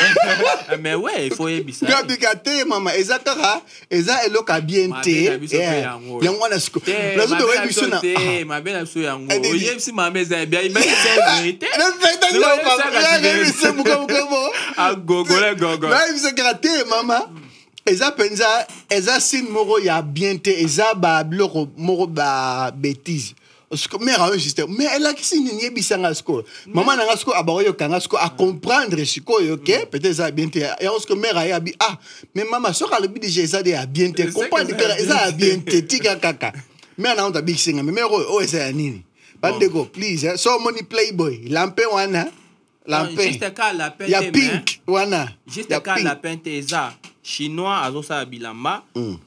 Mais ouais, il faut ebisa. Gabikate mama eza kaka eza elo ka bien te. Yango na sku. La zo be biso na. Ma belle so yango. Oye si mama eza bien, mais c'est vérité. Gogo. Là il se gratte mama. Eza sin moro ya bien te eza ba bloko moro ba bêtise. Parce que mère a un système mais elle a qui sin ni bisanga sko. Maman na sko abayo kanga sko à comprendre siko OK peut-être ça bien te et parce que mère a bi mais maman so ka le bi déjà ça de bien te comprendre que eza bien te tika kaka. Mère na on ta bi singa mais mère eza nini. Bandeko please so money Playboy lampe wana lampe. Juste ka la pente ya pink wana. Juste ka la pente eza chinois azosa bilamba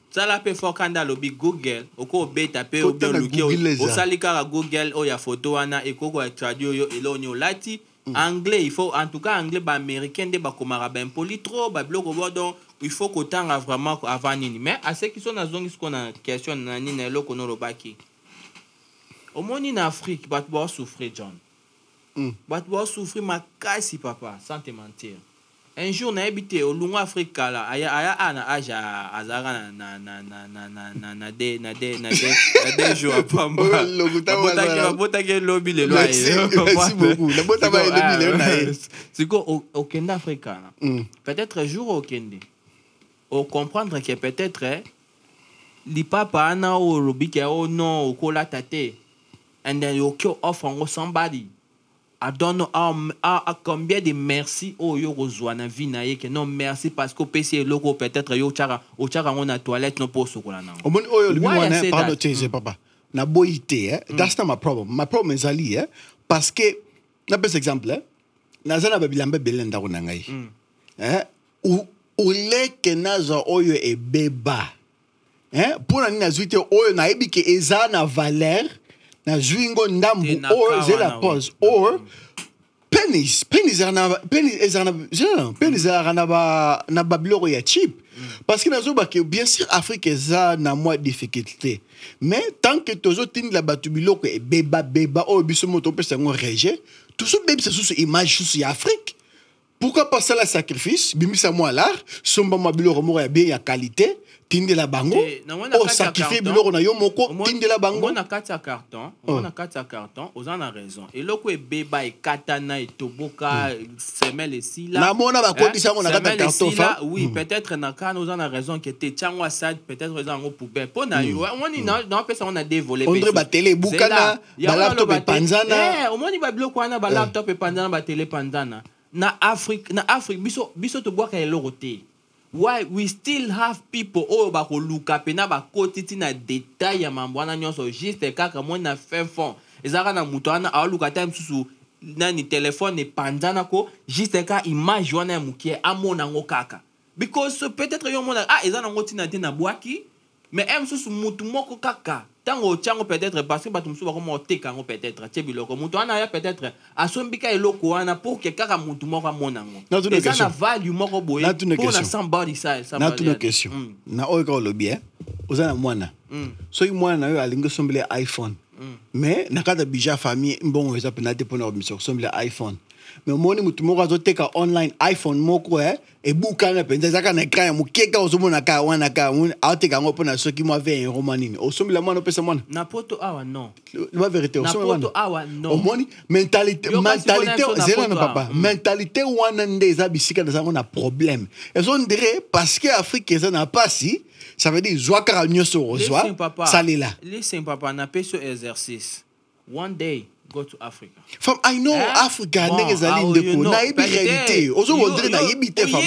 ça la pe fokanda lobi Google oko beta pe o bien luki o salika Google o ya photo wana ekoko traduire yo elonyo lati anglais il faut en tout cas anglais ba américain de ba komara ben poli trop ba bloko donc il faut que tanga vraiment avant nini mais à ceux qui sont dans zone qu'on a question na nini eloko no lobaki au moni na Afrique bat bo souffrir John bat bo souffrir makasi papa sans te mentir. Un jour na habité au Lunga Africa là aya ana aja azara na de jours pamba bota ke lobby le loi. Merci beaucoup la bota ba lobby le na c'est quoi au Kenya Africa peut-être un jour au Kenya au comprendre que peut-être li papa na au lobby que oh non au kola tate and then you kill off on somebody. I don't know combien de merci au yo rozwana vinaye que non merci parce que PC logo peut-être yo chara on a toilette no poso kola na. O mon oyo le mwana pardon tese papa. Na boité that's not my problem. My problem is ali parce que na par exemple na zana babilamba belenda ko nangai. Ou le que nazo oyo e beba. Pour na nina zuite oyo na ebike eza na valeur na juingo ndambu or c'est la pause or penis na babiloko ya cheap parce que nazo que bien sûr Afrique eza na moi difficulté mais tant que tozo tindi la batu biloko e beba o biso moto pesa ngo rejet tout ce bébé c'est sous image sous Afrique. Pourquoi pas ça le sacrifice bimisa moi l'art somba ma biloko mo ya bien ya qualité tindi la bango o sacrifier biloko na yo moko tindi la bango on a 4 carton aux en a raison et loko e beba e katana e toboka semel et si là na mona ba kotisa ngo na 4 carton fa oui peut-être na kana aux en a raison que te tchangwa sad peut-être aux en poubelle pour na yo on na pesa on a dévolé on ba télé bukana ba laptop e panzana au moni ba biloko na ba laptop e panzana ba télé panzana na Afrique biso to boka eloko te. Why we still have people ba ko luka pena ba kotiti na detail ya mambo na nyonso juste kaka mo na fin fond ezaka na muto ana a luka time susu na ni téléphone e panzana ko juste ka image wana ya mukie amona ngo kaka because peut-être yo mona ezana ngoti na te na bwaki mais susu mutu moko kaka tango chango peut-être parce que batumsu ba ko teka ngo peut-être tchebiloko mutu ana ya peut-être asombika eloko wana pour que kaka mutu moko amona ngo ezana value moko boye pour na somebody ça na tuna question na oyo lo bien ozana mwana so mwana yo alingo sombele iPhone mais na kada bija famille mbongo eza penate pour na mission sombele iPhone mais moni mutu moko azoteka online iPhone moko e bukana penza zaka na écran ya mukeka ozomona ka wana ka aoteka ngo pona soki mo 20 € manini osombela mwana pesa mwana na poto awa non la vérité osombela na poto awa non omoni mentalité zela na papa mentalité wana ndeza bisika na zango na problème ezo ndire parce que Afrique eza na pasi ça veut dire zwaka nyoso ozwa salela listen papa na peso exercice one day go to Africa. Fam, I know Africa ndenge zali ndeko na yebi réalité. Ozo wondre na yebi te fam.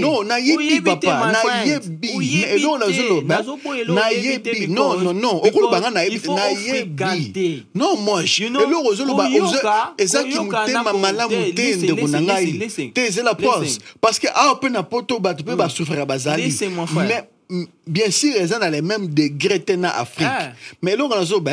Non, na yebi papa, na yebi. Non na zolo ba. Na yebi. Non. Okolo banga na yebi, na yebi. Non moche. Elo ozolo ba ozo ezaki mutema malamu te ndeko na ngai. Te zela pause parce que a pe na poto ba tu peux ba souffrir bazali. Mais bien sûr ils sont dans les mêmes degrés en Afrique mais là on a zo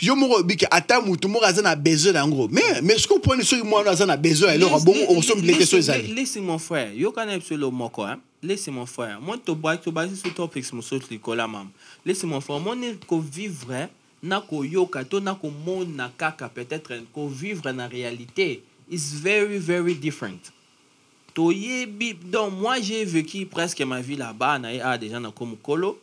yo mo biki ata mutu mo a besoin en gros mais ce qu'on prend sur moi on a besoin alors bon on somme les questions ezali laissez mon frère yo kana absolument moko laissez mon frère moi to basi sur topics mo so likola mam laissez mon frère moi ne ko vivre na ko yoka to na ko mona kaka peut-être ko vivre na réalité is very very different. Donc moi j'ai vécu presque ma vie là-bas na des gens comme Kolo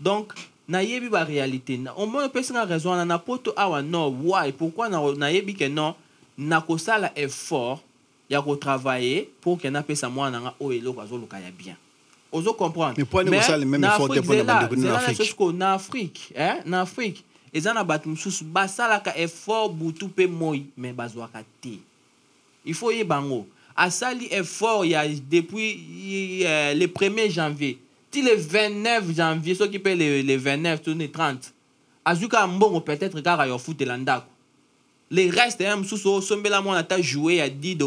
donc na yebi ba réalité au moins personne a raison na poto awa non why pourquoi na yebi que non na ko sala effort ya ko travailler pour que na pesa moi na o eloko azoluka ya bien ozo comprendre mais pour nous ça le même effort pour na Afrique na Afrique ezana bat mususu basala ka effort butu pe moi mais bazwaka te il faut y bango a sali effort depuis le 1er janvier. Till le 29 janvier, ceux qui paient les 29, tous les 30. Azuka mbongo peut-être car yo foot landako. Les restes sous sombela mon ata jouer à $10,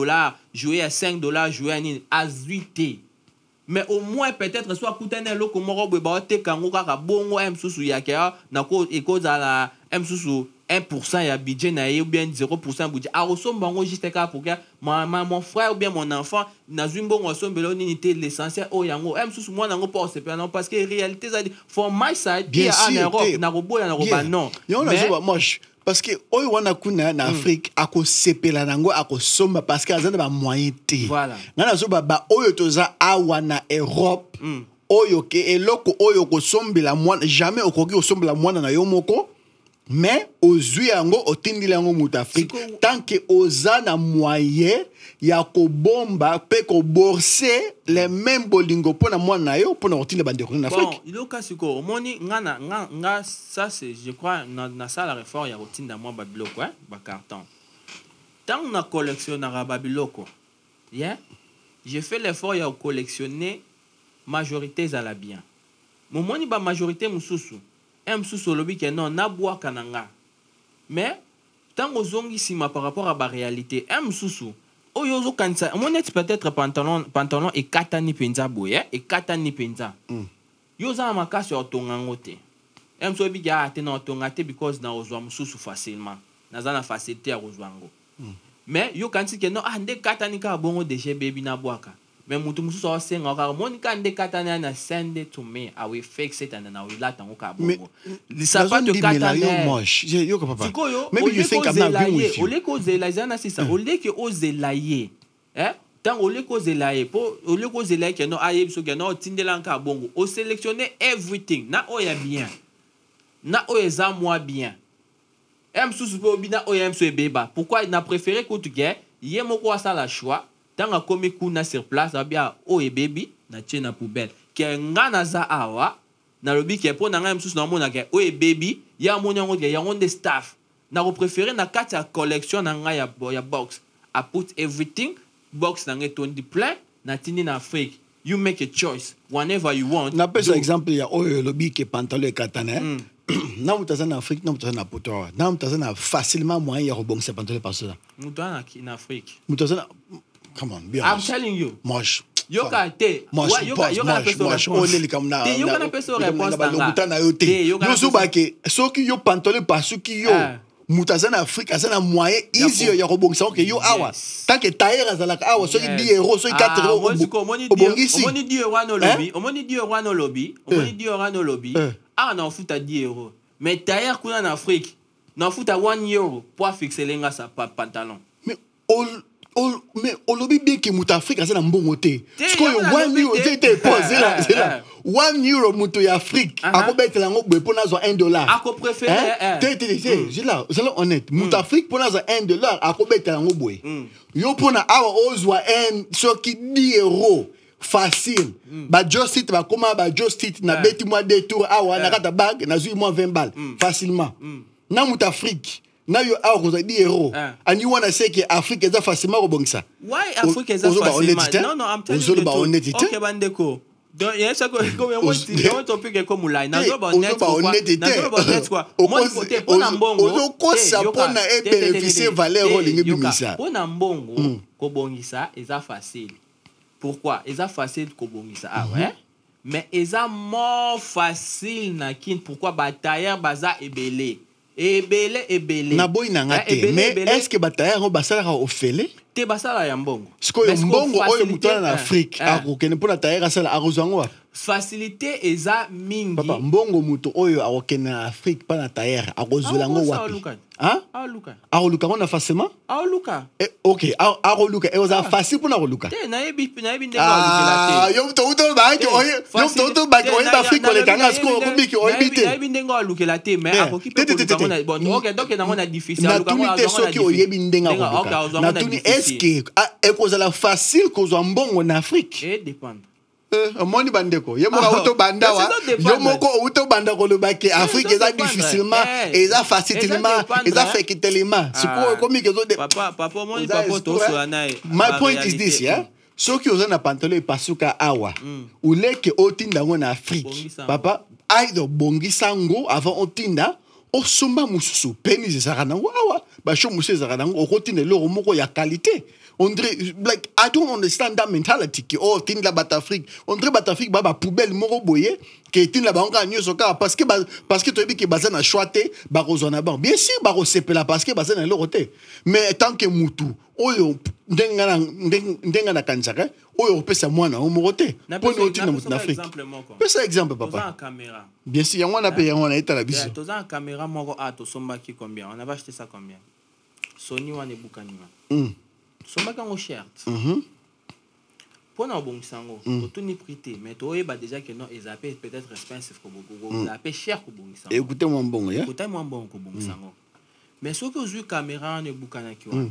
jouer à $5, jouer à 8. Mais au moins peut-être soit coûter loko moro ba te kango kaka bongo susu ya ka na ko ekoza la susu 1% ya budget na ou bien 0% budget a resomba ngo juste ka pour que mon frère ou bien mon enfant na zumbo ngo sombelo nité l'essentiel o yango susu moi nango pas c'est pas non parce que réalité ça for my side bien en Europe na roboya na roba non mais moche parce que oyo wana kuna na Afrique ako sepela nango ako somba parce que azana ba moyen te voilà ngana zo ba oyo toza awa na Europe oyo ke eloko oyo ko sombela mwana jamais okoki osombela mwana na yo moko mais ozui yango otindi yango muta Afrique tant que oza na moyen ya ko bomba pe ko borser les mêmes bolingo pona mwana na yo pona otindi bandeko na Afrique bon iloka siko moni nga ça c'est je crois na sala réforme ya otinda moi ba biloko ba carton tant na collectionnera ba biloko j'ai fait l'effort ya collectionner majorité za la bien moni ba majorité mususu mususu lobi ke non na boa kananga mais tant ozongi sima par rapport à ba réalité mususu oyo zo kanisa mon est peut-être pantalon et katani penza boye et katani penza yo za makasi otonga ngote mususu biga te na otonga te because na ozwa mususu facilement na za na facilité ya ozwango mais yo kanti ke no ande katani ka bongo deje baby na boaka mais mutu musu so senga ka monika ande katani na send it to me I will fix it and then I will let on ka bongo ça pas de katani moche yo ko papa maybe you think I'm not agreeing with you oleko zelaye na c'est ça oleke ozelaye tant oleko zelaye po oleko zelaye ke no aye so ke no tindela ka bongo o sélectionner everything na oya bien na oya moi bien sous bina oyem so beba pourquoi il n'a préféré que tu gagnes yemoko asa la choix tant comme kuna sur place abia oye baby na tient na poubelle ke ngana za awa na lobi ke po na ngam sous na mona ke oye baby ya monya ngoke ya ngonde staff na préféré na kati ya collection na nga ya box I put everything box na ngeton di plein na tindi na Afrique you make a choice whenever you want na pesa exemple ya oyo lobi ke pantalon katana na mutaza na Afrique na mutaza na poto na mutaza na facilement moyen ya rebondir pantalon par cela mutaza na Afrique mutaza na come on be I'm honest telling you moche yoka te yoka na peso réponse tanga yo so bake soki yo pantalon pasuki yo mutaza na Afrique azana moyen easy ya rebondir que yo awa tant que tailleur azalaka awa soki 10 euros soki 4 euros omoni 10 euros no lobby omoni 10 euros no lobby omoni 10 euros no lobby na futa 10 euros mais tailleur kuna na Afrique na futa 1 euro pour fixer lenga sa pantalon mais au lobby bien que muta Afrique azana mbongo te parce que 1 euro te pose là 1 euro muto ya Afrique akobetela ngo boy pour nazo $1 ako préférer j'ai là honnête muta Afrique pour nazo $1 akobetela ngo boy yo pona awa ozwa soki 10 euros facile ba just it ba comment ba just it na beti moi des tours awa na kata bag na zui moi 20 balles facilement na muta Afrique na yo awa ko 10 euros and you wanna say que Afrique est facilement rebongisa why Afrique est facilement non I'm telling you okay bandeko donc il y a ça comme on topic comme là na zo ba honnête quoi moi côté pona mbongo ko ça pona e bénéficier valeur lingi bimisa pona mbongo ko bongisa eza facile. Pourquoi? Ils ont facile de kobongisa. Ah ouais? Mais ils ont moins facile na kin. Pourquoi? Batailleur baza ebele. Ebele. Na boy na ngate. Mais est-ce que batailleur on basala ofele? Te basala ya mbongo. Siko ya mbongo oyo mutana na Afrique. Akokene pona tailleur asala arozango. Facilité eza mingi. Papa mbongo muto oyo akokene na Afrique pa na tailleur arozolango wapi? Hein? Aroluka on a facilement? Aroluka. OK, aroluka e oza facile pour na aroluka. Te na yebi ndeko alukela te. Yo to ba ke oyo ba ke oyo ba Afrique le kanga sko kubiki oyo bite. Na yebi ndeko alukela te mais akoki pe ko na bon OK donc na ngona difficile aluka ngona te soki oyebi ndenga aroluka. Na tuni est-ce que e ko la facile ko zo mbongo na Afrique? Dépend. Moni bandeko ye moka auto banda wa yo moko auto banda ko le baki Afrique eza difficilement eza facilement eza fekitelement siko komi ke zo de papa moni papa to so anae my point is this yeah so ki oza na pantalon pasuka awa uleke otinda ngo na Afrique papa aido bongisango avant otinda osomba mususu penis ezaka nango awa ba sho mususu ezaka nango okotinda loro moko ya qualité. On dirait, like, I don't understand that mentality. Qui oh, tin la Batafrique. On dirait Batafrique, bah, poubelle, moro boye, qui tin la banque nyo soka, parce que tu as dit que baza na choité, bah, rozona ban. Bien sûr, bah, sepela, parce que baza na l'oroté. Mais tant que mutu, oyo, ndenga na kanjaka, oyo, pesa mwana, o moroté. Pour nous, tin na Afrique. Pesa exemple, papa. Bien sûr, y'en a payé, y'en a été à la bise. Tu as une caméra, moro, to somba qui combien? On avait acheté ça combien? Sony wane bukanima. Somba kango cher. Pour na bon sango, to ni prité, mais to eba déjà que non, ils appellent peut-être expensive ko bogo, ils appellent cher ko bon sango. Écoutez moi bon, ya. Écoutez moi bon ko bon sango. Mais ce que je caméra ne bukana ki wa.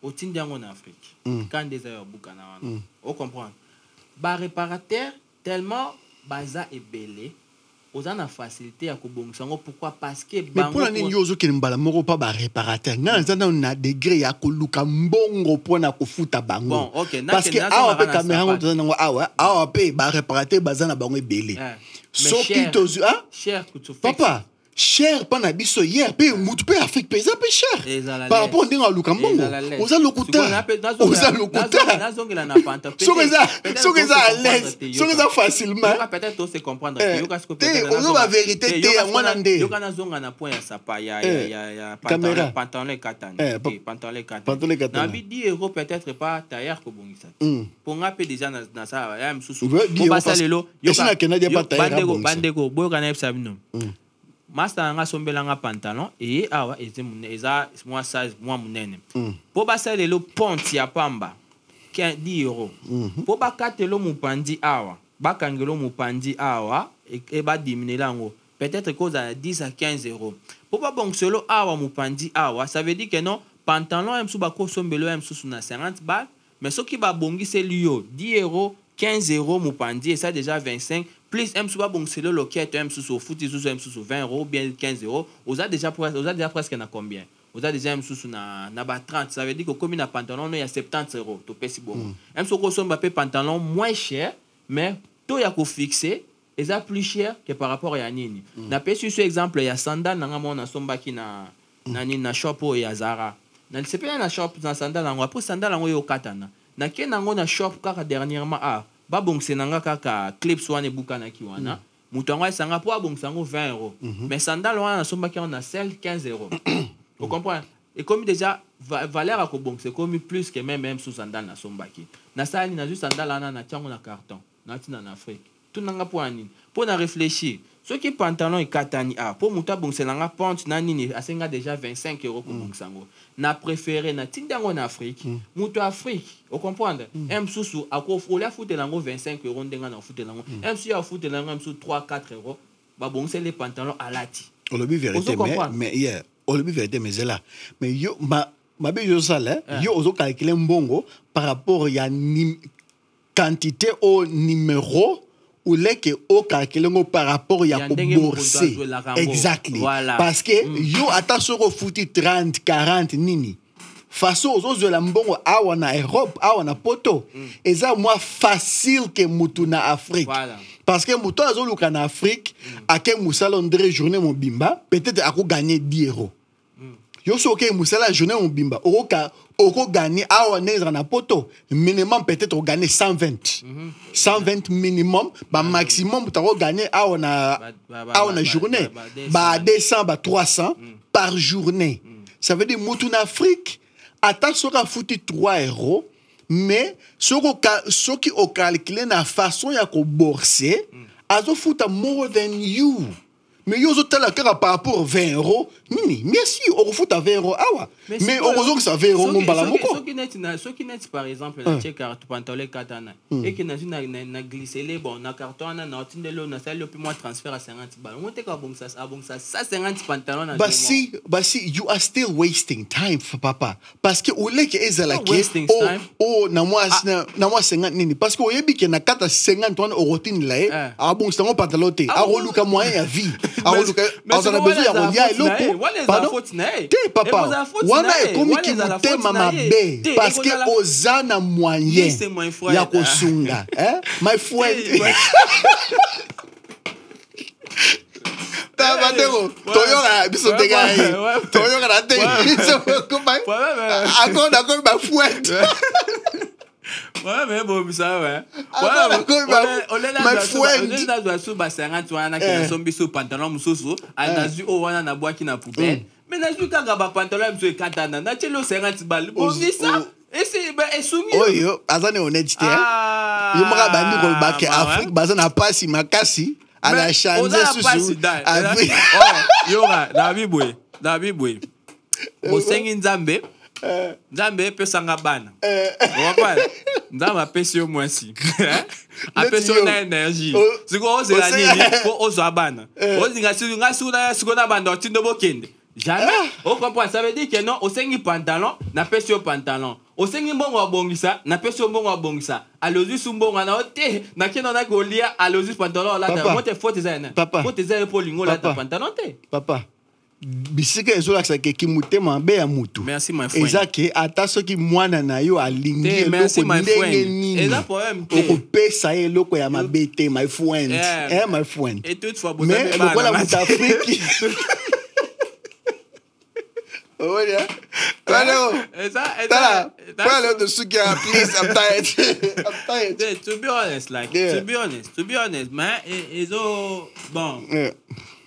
Au tindiango en Afrique. Quand des ailleurs bukana wa. On comprend. Ba réparateur tellement baza est belé. Aux en a facilité à kobongisango pourquoi parce que mais pour la nini yozo ki mbala moko pa ba réparateur na nzana na degré ya koluka mbongo pona kofuta bango bon OK parce que awa pe caméra ngo nango awa pe ba réparateur bazana bango ebele soki tozu cher que tu fais papa cher pana biso hier pe mutu pe Afrique pesa pe cher par rapport ndinga lukambongo oza lokuta nazongela na panta soki à l'aise soki facilement peut-être se comprendre ozo ba vérité te mwana nde yoka nazonga na point ya sapa ya pantalon katani pantalon katani na bi 10 euros peut-être pas tailleur ko bongisa pour nga pe déjà na ça ya msusu ko basa lelo yoka kenadi pa tailleur bandeko boyoka na sabino Master nga sombela nga pantalon et awa eza moi size moi munene. Po basale lo ponti ya pamba 10 euros. Po bakatelo mupandi awa, bakangelo mupandi awa et ba diminuer lango. Peut-être cause à 10 à 15 euros. Po ba bongselo awa mupandi awa, ça veut dire que non pantalon emsu bako sombelo emsu na 50 balles, mais ce qui ba bongi c'est lui 10 euros, 15 euros mupandi et ça déjà 25. Plus M sous bon c'est le loquette M sous foot M sous 20 euros bien 15 euros vous a déjà presque na combien vous a déjà M sous na 30 ça veut dire que comme il a pantalon il y a 70 euros to pesi bon M sous consomme pas pantalon moins cher mais to ya ko fixé et ça plus cher que par rapport à nini na pesi sur exemple il y a sandal na ngamo na sombaki na shop ya Zara na c'est pas na shop na sandal ngo après sandal ngo yo katana na kenango na shop car dernièrement ba bongse nanga kaka clips wana bukana ki wana mutango esanga po bongse ngo 20 euros mais sandal wana somba ki on a sel 15 euros vous comprenez et comme déjà valeur a ko bongse comme plus que même sous sandal na somba ki na sali na juste sandal wana na tiango na carton na tina na Afrique tout nanga po ani po na réfléchir ce qui pantalon et katani pour muta bongse nanga ponte na nini asenga déjà 25 euros pour bongse ngo na préféré na tindango na Afrique muto Afrique vous comprenez msusu akofola fouté lango 25 euros ndenga na fouté lango msusu a fouté lango msusu 3 4 euros ba bongse les pantalons à lati on le dit vérité mais hier on le dit vérité mais là mais yo ma be yo sala yo ozo calculer mbongo par rapport ya quantité au numéro ou les que au calculer par rapport ya bourser exactly voilà. Parce que yo attention au fouti 30 40 nini façon aux la mbongo awa na Europe awa na poto et ça moi facile que mutu na Afrique voilà. Parce que mutu azoluka na Afrique à quel musala ndre journée mon bimba peut-être a ko gagner 10 euros yo soke musala journée mon bimba oko gagner awa neza na poto minimum peut-être au gagner 120 120 minimum ba maximum tu gagner awa na journée ba 200 ba 300 par journée ça veut dire mutu na Afrique attends soka fouti 3 euros mais ce qui au calculer na façon ya ko bourser azo futa more than you mais yo zotala kaka par rapport 20 euros nini merci on fout à 20 euros awa mais heureusement que ça 20 euros mon bala moko ce qui net par exemple la check carte pantalon katana et que na glisser les bon na carton na tindelo na ça le plus moi transfert à 50 balles on te ka bon ça 50 pantalon na si you are still wasting time for papa parce que au leke ezala ke na moi 50 nini parce que oyebi ke na kata 50 on routine là bon c'est mon pantalon te a roluka moyen ya vie a roluka on a besoin ya rolia eloko pardon te papa wana ekomi ki mutema mabe parce que ozana moyen ya kosunga my friend Tabatego, toyoga biso tega yi. Toyoga na tega biso kumai. D'accord ma fouette. Ouais mais bon ça ouais. My friend. On est dans sous basanga tu wana ki sombi sous pantalon mususu, anazu o wana na boaki na poubelle. Mais nazu kanga ba pantalon musu katana, na chelo 50 balles. Bon dit ça. Et c'est soumis. Oh yo, azane honnêteté. Yo maka bandi ko bake Afrique bazana pasi makasi. À la chance sous yoga David Boy Osengi Nzambe Nzambe pe sanga bana wakala Nzambe apesi yo mwasi apesi yo na énergie siko ozela nini po ozo bana ozinga siko na banda otindo bokende jamais on comprend ça veut dire que non osengi pantalon na pesi yo pantalon osengi mbongo abongisa na pesi yo mbongo abongisa alozi sumbongo na ote na kino na golia alozi pantalon la ta mote faute za na faute za po lingo la ta pantalon te papa bisika ezolakisa ke kimutema mbe ya mutu. Merci my friend. Ezake ata soki mwana na yo alingi merci my ndenge friend. nini. Eza poème te. Okopesa ye loko ya mabete my friend. My friend. Et toutefois mais lokola mutu Afrique. Oh yeah. Tala the sugar, please. I'm tired. To be honest, to be honest, man, bon. Yeah.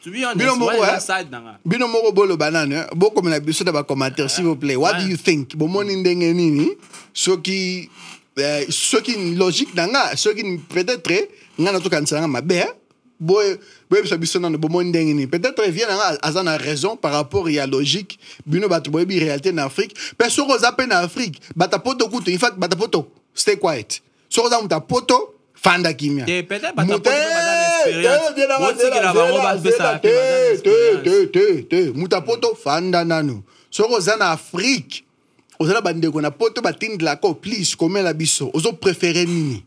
To be honest, what side nanga? Bino moko bolo banane, boko mena biso da ba commentaire s'il vous plaît. What do you think? Bo moni ndenge nini? Soki logique nanga, soki peut-être ngana to kansanga mabe. Peut-être vient à la raison par rapport à la logique. Bino batubobi réalité en Afrique. Personne aux appels en Afrique. Batapoto kuto, in fact batapoto. Stay quiet. So aux poto fanda kimia. Peut-être batapoto mutapoto fanda nanu. So aux en Afrique. Aux la bande na poto batinde la ko please comme la biso. Aux préféré nini.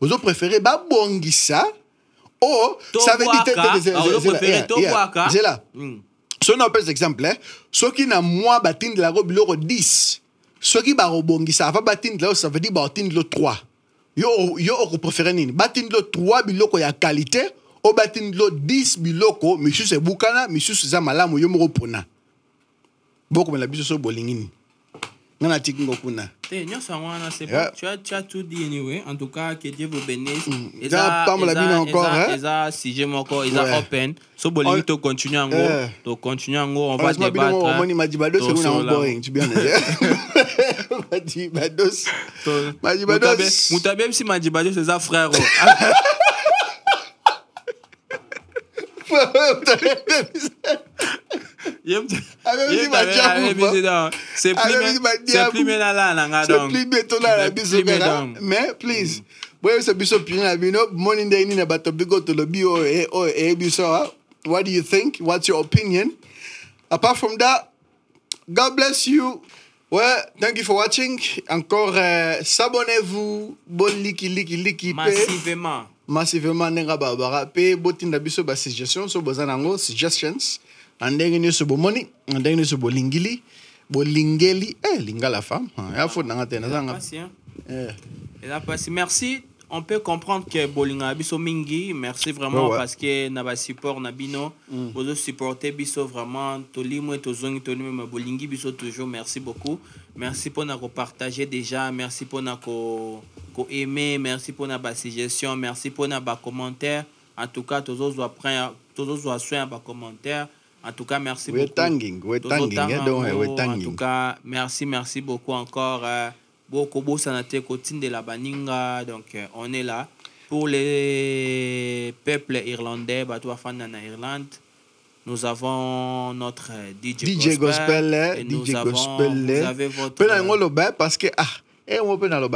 Aux préféré ba bongisa. Oh, ça veut dire c'est là. Si on appelle cet exemple, ceux qui n'ont moins battu de la robe, ils ont 10. Ceux qui ont rebongi, ça va battre de la robe, ça veut dire battu de la 3. Yo préféré nini. Battu de la 3, biloko ya qualité, ou battu de la 10, biloko, monsieur c'est Bukana, monsieur c'est Zamalamu, yo mo pona. Beaucoup me la biso so bolingini. Nana tiki ngokuna. C'est bon. Tu as tout dit anyway. En tout cas, que Dieu vous bénisse. Et ça, si j'ai mon corps, ils ont open. So bolingini to continue en gros. To continue en gros. On va débattre. Moni Majibados c'est un ongoing. Tu bien. Majibados. Moutabem si Majibados c'est un frère. C'est plus mais please what do you think? What's your opinion? Apart from that, God bless you. Well, thank you for watching. Encore, s'abonnez-vous. Bon liki. Massivement nenga barbara pe botinda biso ba suggestions so bozanango suggestions andenge ni so bomoni andenge ni so bolingili linga la femme ya faut nanga tena zanga et là passé merci. On peut comprendre que bolinga biso mingi, merci vraiment parce que na ba support na bino bozo supporter biso vraiment tolimo to zongi tolimo bolingi biso toujours, merci beaucoup. Merci pour na partager déjà, merci pour na ko aimer, merci pour na ba suggestion, merci pour na ba commentaire. En tout cas tous autres après tous autres soin ba commentaire. En tout cas merci beaucoup. En tout cas merci beaucoup encore. Beaucoup sanate côté de la baninga, donc on est là pour les peuples irlandais, batois fan en Irlande. Nous avons notre DJ Gospel, vous avez votre parce que on peut dans le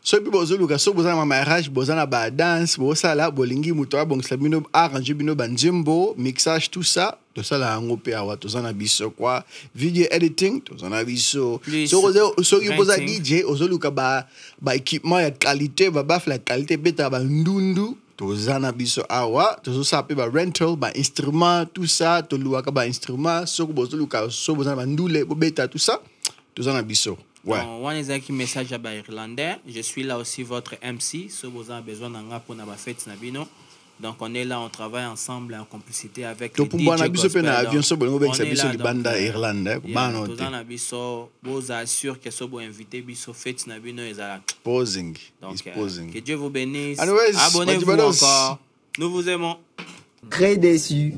so bi bozuluka so bozana mariage bozana ba dance bosala bolingi muto abongisa bino arranger bino banjembo mixage tout ça ngo pe awa tozana biso quoi video editing tozana biso so ki boza DJ ozoluka ba équipement ya qualité ba la qualité beta ba ndundu tozana biso awa tozo sape ba rental ba instrument tout ça to luaka ba instrument so bozoluka so bozana ba ndule beta tout ça tozana biso. Ouais. One message à irlandais. Je suis là aussi votre MC. Si vous avez besoin d'un gars pour la fête Nabino. Donc on est là, on travaille ensemble en complicité avec les DJ Gospel. On est là. Vous assure que si vous invitez biso fête Nabino posing. Donc que Dieu vous bénisse. Abonnez-vous encore. Nous vous aimons. Très déçu.